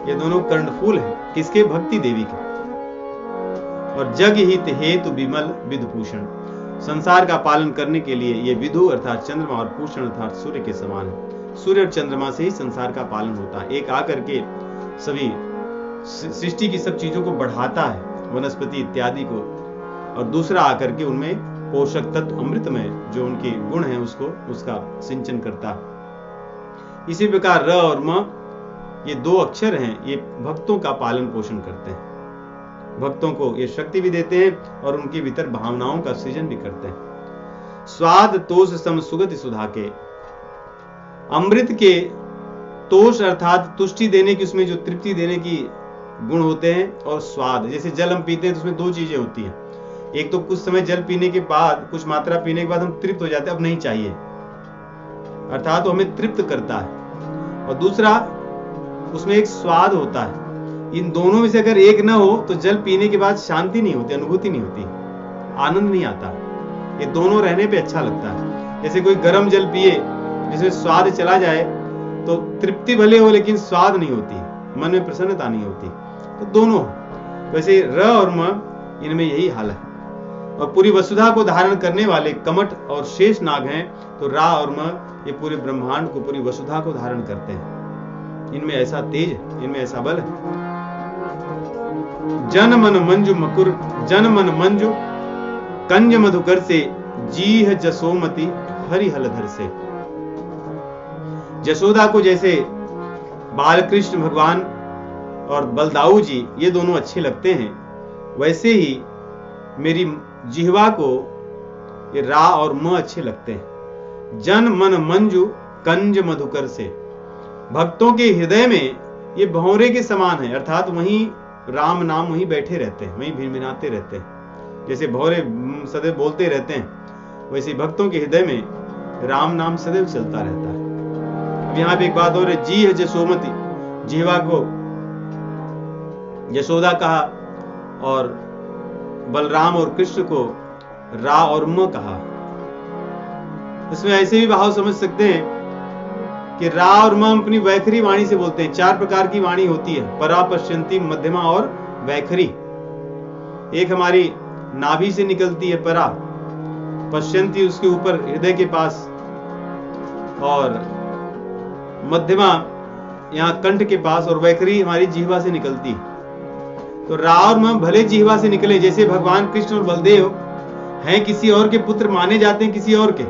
ये दोनों कर्णफूल हैं। किसके? भक्ति देवी के। और जग हित हेतु विमल विधुभूषण, संसार का पालन करने के लिए ये विधु अर्थात चंद्रमा और भूषण अर्थात सूर्य के समान है। सूर्य और चंद्रमा से ही संसार का पालन होता है। एक आकर के सभी सृष्टि की सब चीजों को बढ़ाता है, वनस्पति इत्यादि को, और दूसरा आकर के उनमें पोषक तत्व अमृतमय जो उनके गुण हैं उसका सिंचन करता है। इसी प्रकार र और म ये दो अक्षर हैं, ये भक्तों का पालन पोषण करते हैं, भक्तों को ये शक्ति भी देते हैं और उनके भीतर भावनाओं का सृजन भी करते हैं। स्वाद तोष सम सुगति सुधा के, अमृत के तोष अर्थात तुष्टि देने की, उसमें जो तृप्ति देने की गुण होते हैं, और स्वाद, जैसे जल हम पीते हैं तो उसमें दो चीजें होती हैं, एक तो कुछ समय जल पीने के बाद, कुछ मात्रा पीने के बाद हम तृप्त हो जाते हैं, अब नहीं चाहिए, अर्थात तो हमें तृप्त करता है, और दूसरा उसमें एक स्वाद होता है। इन दोनों में से अगर एक ना हो तो जल पीने के बाद शांति नहीं होती, अनुभूति नहीं होती, आनंद नहीं आता। ये दोनों रहने पे अच्छा लगता है। जैसे कोई गर्म जल पिए जिसमें स्वाद चला जाए तो तृप्ति भले हो लेकिन स्वाद नहीं होती, मन में प्रसन्नता नहीं होती, तो दोनों। वैसे र और म इनमें यही हाल है। और पूरी वसुधा को धारण करने वाले कमठ और शेष नाग हैं, तो रा और म ये पूरे ब्रह्मांड को, पूरी वसुधा को धारण करते हैं। इनमें ऐसा तेज, इनमें ऐसा बल है। जन मन मंजू मकुर, जन मन मंजू कंज मधुकर से, जीह जसोमती हरिहलधर से। जसोदा को जैसे बालकृष्ण भगवान और बलदाऊ जी ये दोनों अच्छे लगते हैं, वैसे ही मेरी जिह्वा को ये रा और म अच्छे लगते हैं। जन मन मंजू कंज मधुकर से, भक्तों के हृदय में ये भंवरे के समान है, अर्थात वहीं राम नाम वहीं बैठे रहते हैं, वहीं भिनभिनाते रहते हैं। जैसे भंवरे सदैव बोलते रहते हैं, वैसे भक्तों के हृदय में राम नाम सदैव चलता रहता है। अब यहाँ पे एक बात और है, जी है जसोमती, जीवा को यशोदा कहा और बलराम और कृष्ण को रा और म कहा। इसमें ऐसे भी भाव समझ सकते हैं कि रा और म अपनी वैखरी वाणी से बोलते हैं। 4 प्रकार की वाणी होती है, परा, पश्यंती, मध्यमा और वैखरी। एक हमारी नाभि से निकलती है परा, पश्यंती उसके ऊपर हृदय के पास, और मध्यमा यहाँ कंठ के पास, और वैखरी हमारी जीवा से निकलती है। तो रा और म भले जीवा से निकले, जैसे भगवान कृष्ण और बलदेव हैं किसी और के पुत्र माने जाते हैं, किसी और के,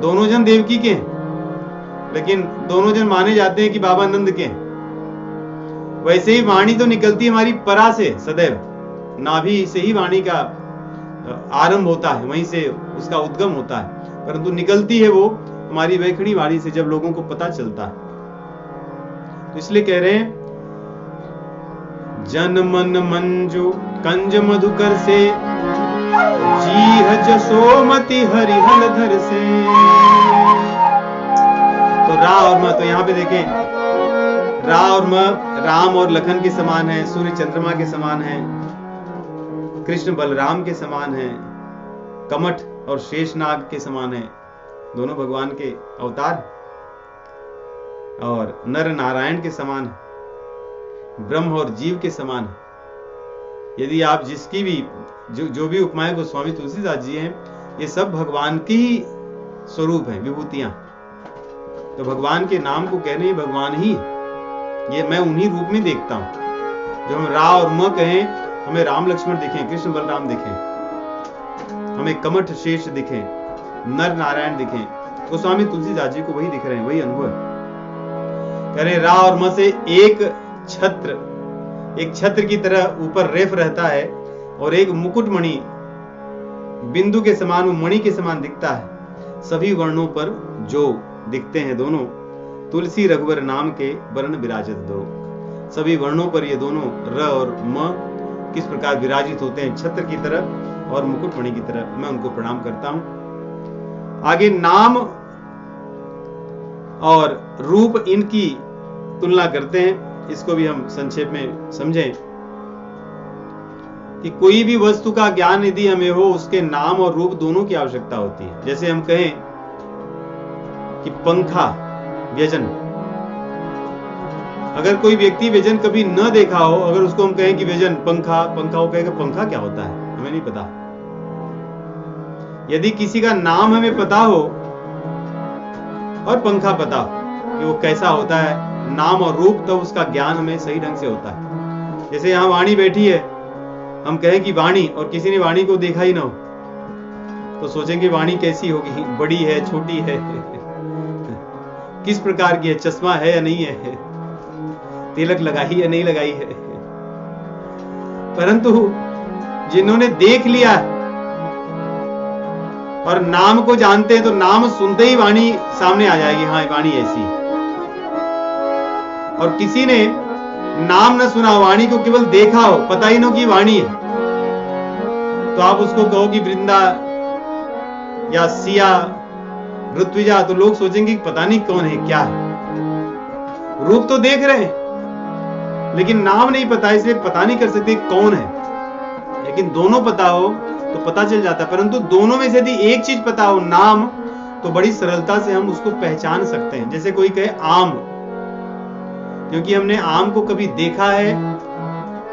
दोनों जन देवकी के हैं, लेकिन दोनों जन माने जाते हैं कि बाबा नंद के हैं। वैसे ही वाणी तो निकलती है हमारी परा से सदैव, नाभि से ही वाणी का आरंभ होता है, वहीं से उसका उद्गम होता है, परंतु निकलती है वो हमारी वैखरी वाणी से जब लोगों को पता चलता है। तो इसलिए कह रहे हैं, जन मन मंजू कंज मधुकर से, जीह जसोमति हरिहर धर से। तो रा और म, तो यहाँ पे देखें, रा और म राम और लखन के समान है, सूर्य चंद्रमा के समान है, कृष्ण बलराम के समान है, कमठ और शेषनाग के समान है, दोनों भगवान के अवतार, और नर नारायण के समान है, ब्रह्म और जीव के समान है। यदि आप जिसकी भी जो भी उपमाएं गोस्वामी तुलसीदास जी हैं, ये सब भगवान की ही स्वरूप हैं, विभूतियां। तो भगवान के नाम को कहने ही भगवान ही, ये मैं उन्हीं रूप में देखता हूं। जो हम रा और म कहें, हमें राम लक्ष्मण दिखें, कृष्ण बलराम दिखें, हमें कमठ शेष दिखें, नर नारायण दिखें, गोस्वामी तुलसीदास जी को वही दिख रहे हैं, वही अनुभव है। कह रहे रा और म से एक छत्र की तरह ऊपर रेफ रहता है, और एक मुकुटमणि बिंदु के समान, मणि के समान दिखता है। सभी वर्णों पर जो दिखते हैं दोनों, तुलसी रघुवर नाम के वर्ण विराजित दो। सभी वर्णों पर ये दोनों र और म किस प्रकार विराजित होते हैं, छत्र की तरह और मुकुटमणि की तरह। मैं उनको प्रणाम करता हूं। आगे नाम और रूप, इनकी तुलना करते हैं। इसको भी हम संक्षेप में समझें कि कोई भी वस्तु का ज्ञान यदि हमें हो, उसके नाम और रूप दोनों की आवश्यकता होती है। जैसे हम कहें कि पंखा, व्यजन, अगर कोई व्यक्ति व्यजन कभी न देखा हो, अगर उसको हम कहें कि व्यजन पंखा, वो कहेगा पंखा क्या होता है, हमें नहीं पता। यदि किसी का नाम हमें पता हो और पंखा पता हो कि वो कैसा होता है, नाम और रूप, तो उसका ज्ञान हमें सही ढंग से होता है। जैसे यहाँ वाणी बैठी है, हम कहें कि वाणी, और किसी ने वाणी को देखा ही ना हो, तो सोचेंगे वाणी कैसी होगी, बड़ी है, छोटी है, किस प्रकार की है, चश्मा है या नहीं है, तिलक लगाई या नहीं लगाई है। परंतु जिन्होंने देख लिया और नाम को जानते हैं, तो नाम सुनते ही वाणी सामने आ जाएगी, हाँ वाणी ऐसी। और किसी ने नाम न सुना, वाणी को केवल देखा हो, पता ही न कि वाणी है, तो आप उसको कहो कि वृंदा या सिया, ऋत्विजा, तो लोग सोचेंगे कि पता नहीं कौन है, क्या है। रूप तो देख रहे हैं, लेकिन नाम नहीं पता, इसलिए पता नहीं कर सकते कौन है। लेकिन दोनों पता हो तो पता चल जाता है। परंतु दोनों में से यदि एक चीज पता हो, नाम, तो बड़ी सरलता से हम उसको पहचान सकते हैं। जैसे कोई कहे आम, क्योंकि हमने आम को कभी देखा है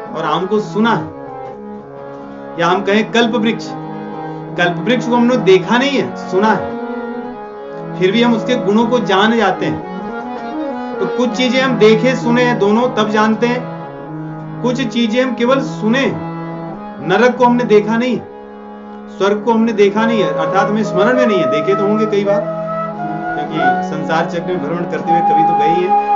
और आम को सुना है। या हम कहें कल्प वृक्ष, कल्प वृक्ष को हमने देखा नहीं है, सुना है, फिर भी हम उसके गुणों को जान जाते हैं। तो कुछ चीजें हम देखे सुने हैं दोनों, तब जानते हैं। कुछ चीजें हम केवल सुने, नरक को हमने देखा नहीं, स्वर्ग को हमने देखा नहीं है, अर्थात हमें स्मरण में नहीं है। देखे तो होंगे कई बार, क्योंकि संसार चक्र में भ्रमण करते हुए कभी तो गए ही है,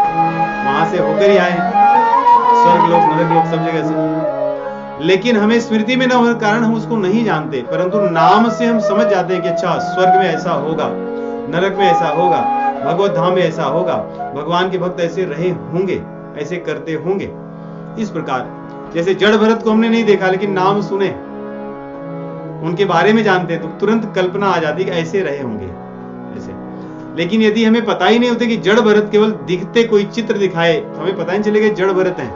वहां से होकर ही आए, स्वर्ग लोक, नरक लोक, सब जगह से। लेकिन हमें स्मृति में न होने के कारण हम उसको नहीं जानते। परंतु नाम से हम समझ जाते हैं कि अच्छा, स्वर्ग में ऐसा होगा, नरक में ऐसा होगा, भगवत धाम में ऐसा होगा, भगवान के भक्त ऐसे रहे होंगे, ऐसे करते होंगे। इस प्रकार जैसे जड़ भरत को हमने नहीं देखा, लेकिन नाम सुने, उनके बारे में जानते हैं, तो तुरंत कल्पना आ जाती कि ऐसे रहे होंगे ऐसे। लेकिन यदि हमें पता ही नहीं होता कि जड़ भरत केवल दिखते कोई चित्र दिखाए, हमें पता नहीं चलेगा जड़ भरत है,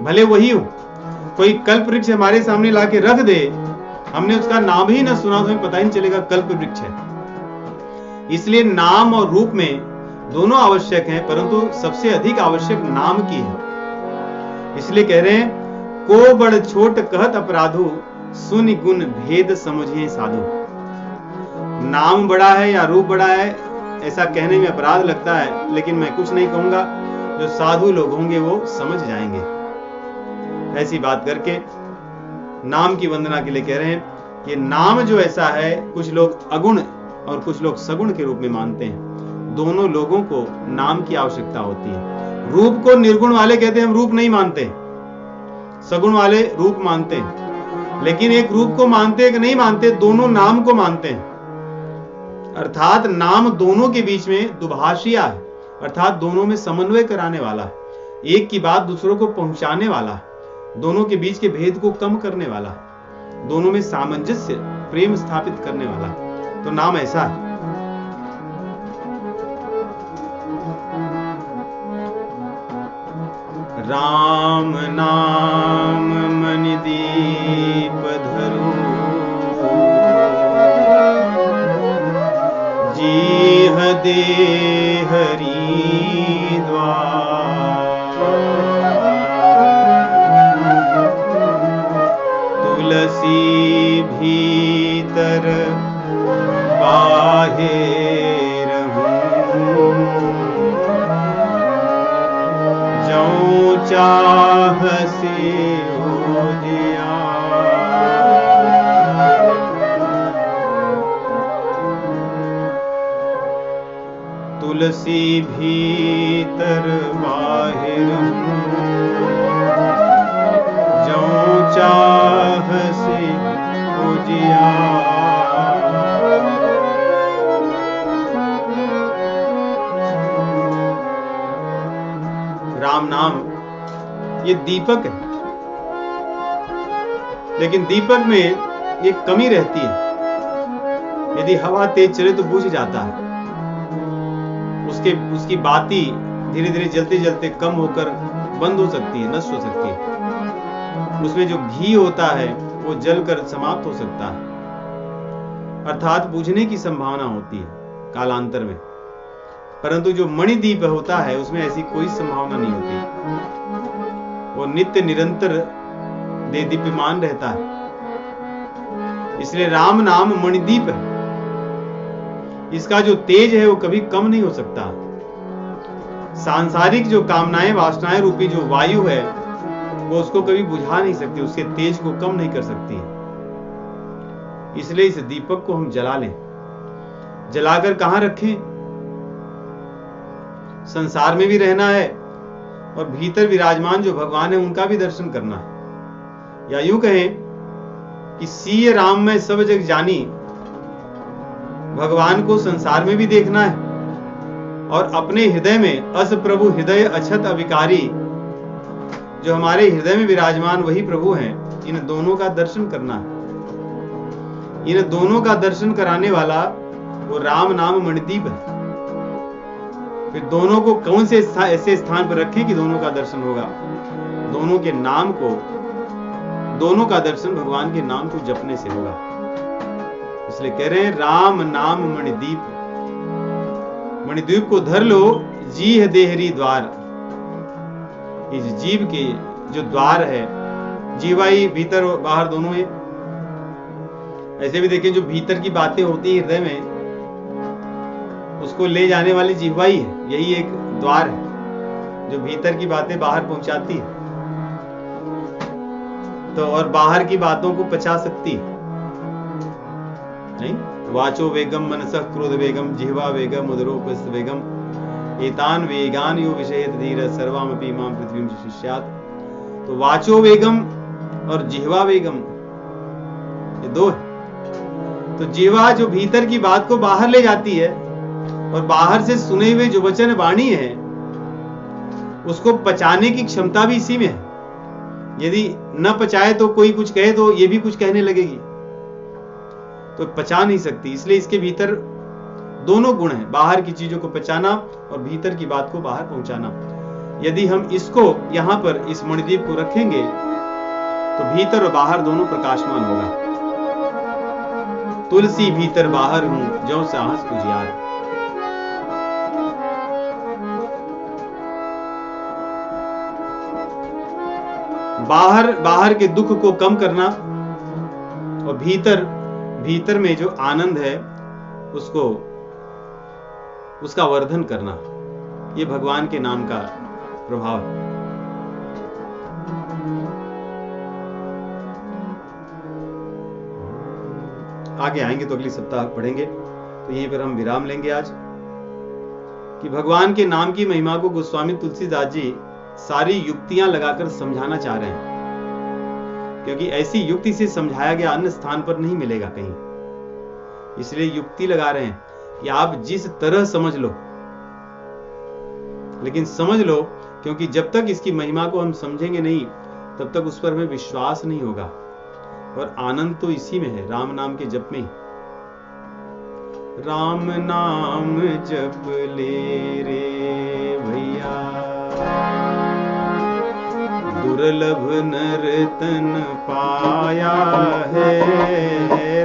भले वही हो। कोई कल्प वृक्ष हमारे सामने लाके रख दे, हमने उसका नाम ही ना सुना तो हमें पता ही नहीं चलेगा कल्प वृक्ष है। इसलिए नाम और रूप में दोनों आवश्यक हैं, परंतु सबसे अधिक आवश्यक नाम की है। इसलिए कह रहे हैं, को बड़ छोट कहत अपराधो, सुनि गुण भेद समझे साधु। नाम बड़ा है या रूप बड़ा है ऐसा कहने में अपराध लगता है, लेकिन मैं कुछ नहीं कहूंगा, जो साधु लोग होंगे वो समझ जाएंगे। ऐसी बात करके नाम की वंदना के लिए कह रहे हैं कि नाम जो ऐसा है, कुछ लोग अगुण और कुछ लोग सगुण के रूप में मानते हैं। दोनों लोगों को नाम की आवश्यकता होती है। रूप को निर्गुण वाले कहते हैं हम रूप नहीं मानते, सगुण वाले रूप मानते हैं। लेकिन एक रूप को मानते एक नहीं मानते, दोनों नाम को मानते हैं। अर्थात नाम दोनों के बीच में दुभाषिया है, अर्थात दोनों में समन्वय कराने वाला, एक की बात दूसरों को पहुंचाने वाला, दोनों के बीच के भेद को कम करने वाला, दोनों में सामंजस्य प्रेम स्थापित करने वाला। तो नाम ऐसा है। राम नाम मनि दीप धरो, जीह दे हरि द्वार। तुलसी भीतर बाहिर हूँ, जौं चाह से ओजिया। तुलसी भीतर बाहिर हूँ, जौं चाह से ओजिया। राम नाम ये दीपक है, लेकिन दीपक में एक कमी रहती है। यदि हवा तेज चले तो बुझ जाता है, उसकी बाती धीरे धीरे जलते जलते कम होकर बंद हो सकती है, नष्ट हो सकती है। उसमें जो घी होता है वो जलकर समाप्त हो सकता है, अर्थात बुझने की संभावना होती है कालांतर में। परंतु जो मणिदीप होता है उसमें ऐसी कोई संभावना नहीं होती, वो नित्य निरंतर देदीप्यमान रहता है। इसलिए राम नाम मणिदीप है, इसका जो तेज है वो कभी कम नहीं हो सकता। सांसारिक जो कामनाएं वासनाएं रूपी जो वायु है वो उसको कभी बुझा नहीं सकती, उसके तेज को कम नहीं कर सकती। इसलिए इस दीपक को हम जला लें। जलाकर कहां रखें? संसार में भी रहना है और भीतर विराजमान जो भगवान है उनका भी दर्शन करना है। या यूं कहें कि सीय राम में सब जग जानी, भगवान को संसार में भी देखना है और अपने हृदय में अस प्रभु हृदय अछत अविकारी, जो हमारे हृदय में विराजमान वही प्रभु हैं, इन दोनों का दर्शन करना है। इन दोनों का दर्शन कराने वाला वो राम नाम मणिदीप है। फिर दोनों को कौन से ऐसे स्थान पर रखें कि दोनों का दर्शन होगा? दोनों के नाम को, दोनों का दर्शन भगवान के नाम को जपने से होगा। इसलिए कह रहे हैं राम नाम मणिदीप, मणिदीप को धर लो, जीह देहरी द्वार। इस जीव के जो द्वार है, जीवाई भीतर और बाहर दोनों है। ऐसे भी देखें जो भीतर की बातें होती है हृदय में, उसको ले जाने वाली जिह्वाई है, यही एक द्वार है जो भीतर की बातें बाहर पहुंचाती है, तो और बाहर की बातों को पचा सकती है। नहीं, वाचो वेगम मनसः क्रोध वेगम जिह्वा वेगम उदरोपस्थ वेगम एतान वेगान यो विषयेत धीर सर्वामपि मां पृथ्वीं शिष्यात्। तो वाचो वेगम और जिह्वा वेगम ये दो है। तो जिह्वा जो भीतर की बात को बाहर ले जाती है और बाहर से सुने हुए जो वचन वाणी है उसको पचाने की क्षमता भी इसी में है। यदि न पचाए तो कोई कुछ कहे तो ये भी कुछ कहने लगेगी, तो पचा नहीं सकती। इसलिए इसके भीतर दोनों गुण हैं, बाहर की चीजों को पहचाना और भीतर की बात को बाहर पहुंचाना। यदि हम इसको यहां पर इस मणिदीप को रखेंगे तो भीतर और बाहर दोनों प्रकाशमान होगा। तुलसी भीतर बाहर हूं ज्यों साहस उजियार। बाहर के दुख को कम करना और भीतर में जो आनंद है उसका वर्धन करना, ये भगवान के नाम का प्रभाव है। आगे आएंगे तो अगली सप्ताह पढ़ेंगे, तो यहीं पर हम विराम लेंगे आज कि भगवान के नाम की महिमा को गोस्वामी तुलसीदास जी सारी युक्तियां लगाकर समझाना चाह रहे हैं, क्योंकि ऐसी युक्ति से समझाया गया अन्य स्थान पर नहीं मिलेगा कहीं, इसलिए युक्ति लगा रहे हैं कि आप जिस तरह समझ लो, लेकिन समझ लो, क्योंकि जब तक इसकी महिमा को हम समझेंगे नहीं तब तक उस पर हमें विश्वास नहीं होगा। और आनंद तो इसी में है, राम नाम के जप में। राम नाम जप ले रे भैया, दुर्लभ नर तन पाया है,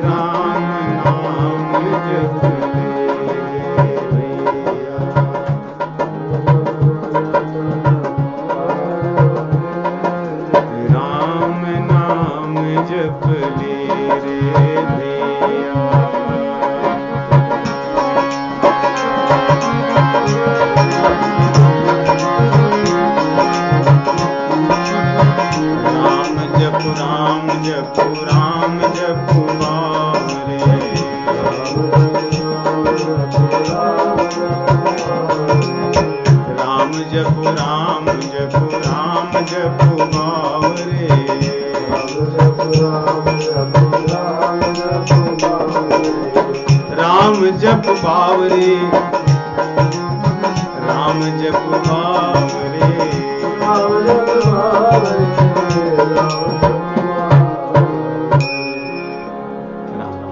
राम नाम जप ले भैया। राम नाम जप ले रे भैया। राम जप बावरे, राम जप बावरे, राम जप बावरे, राम जप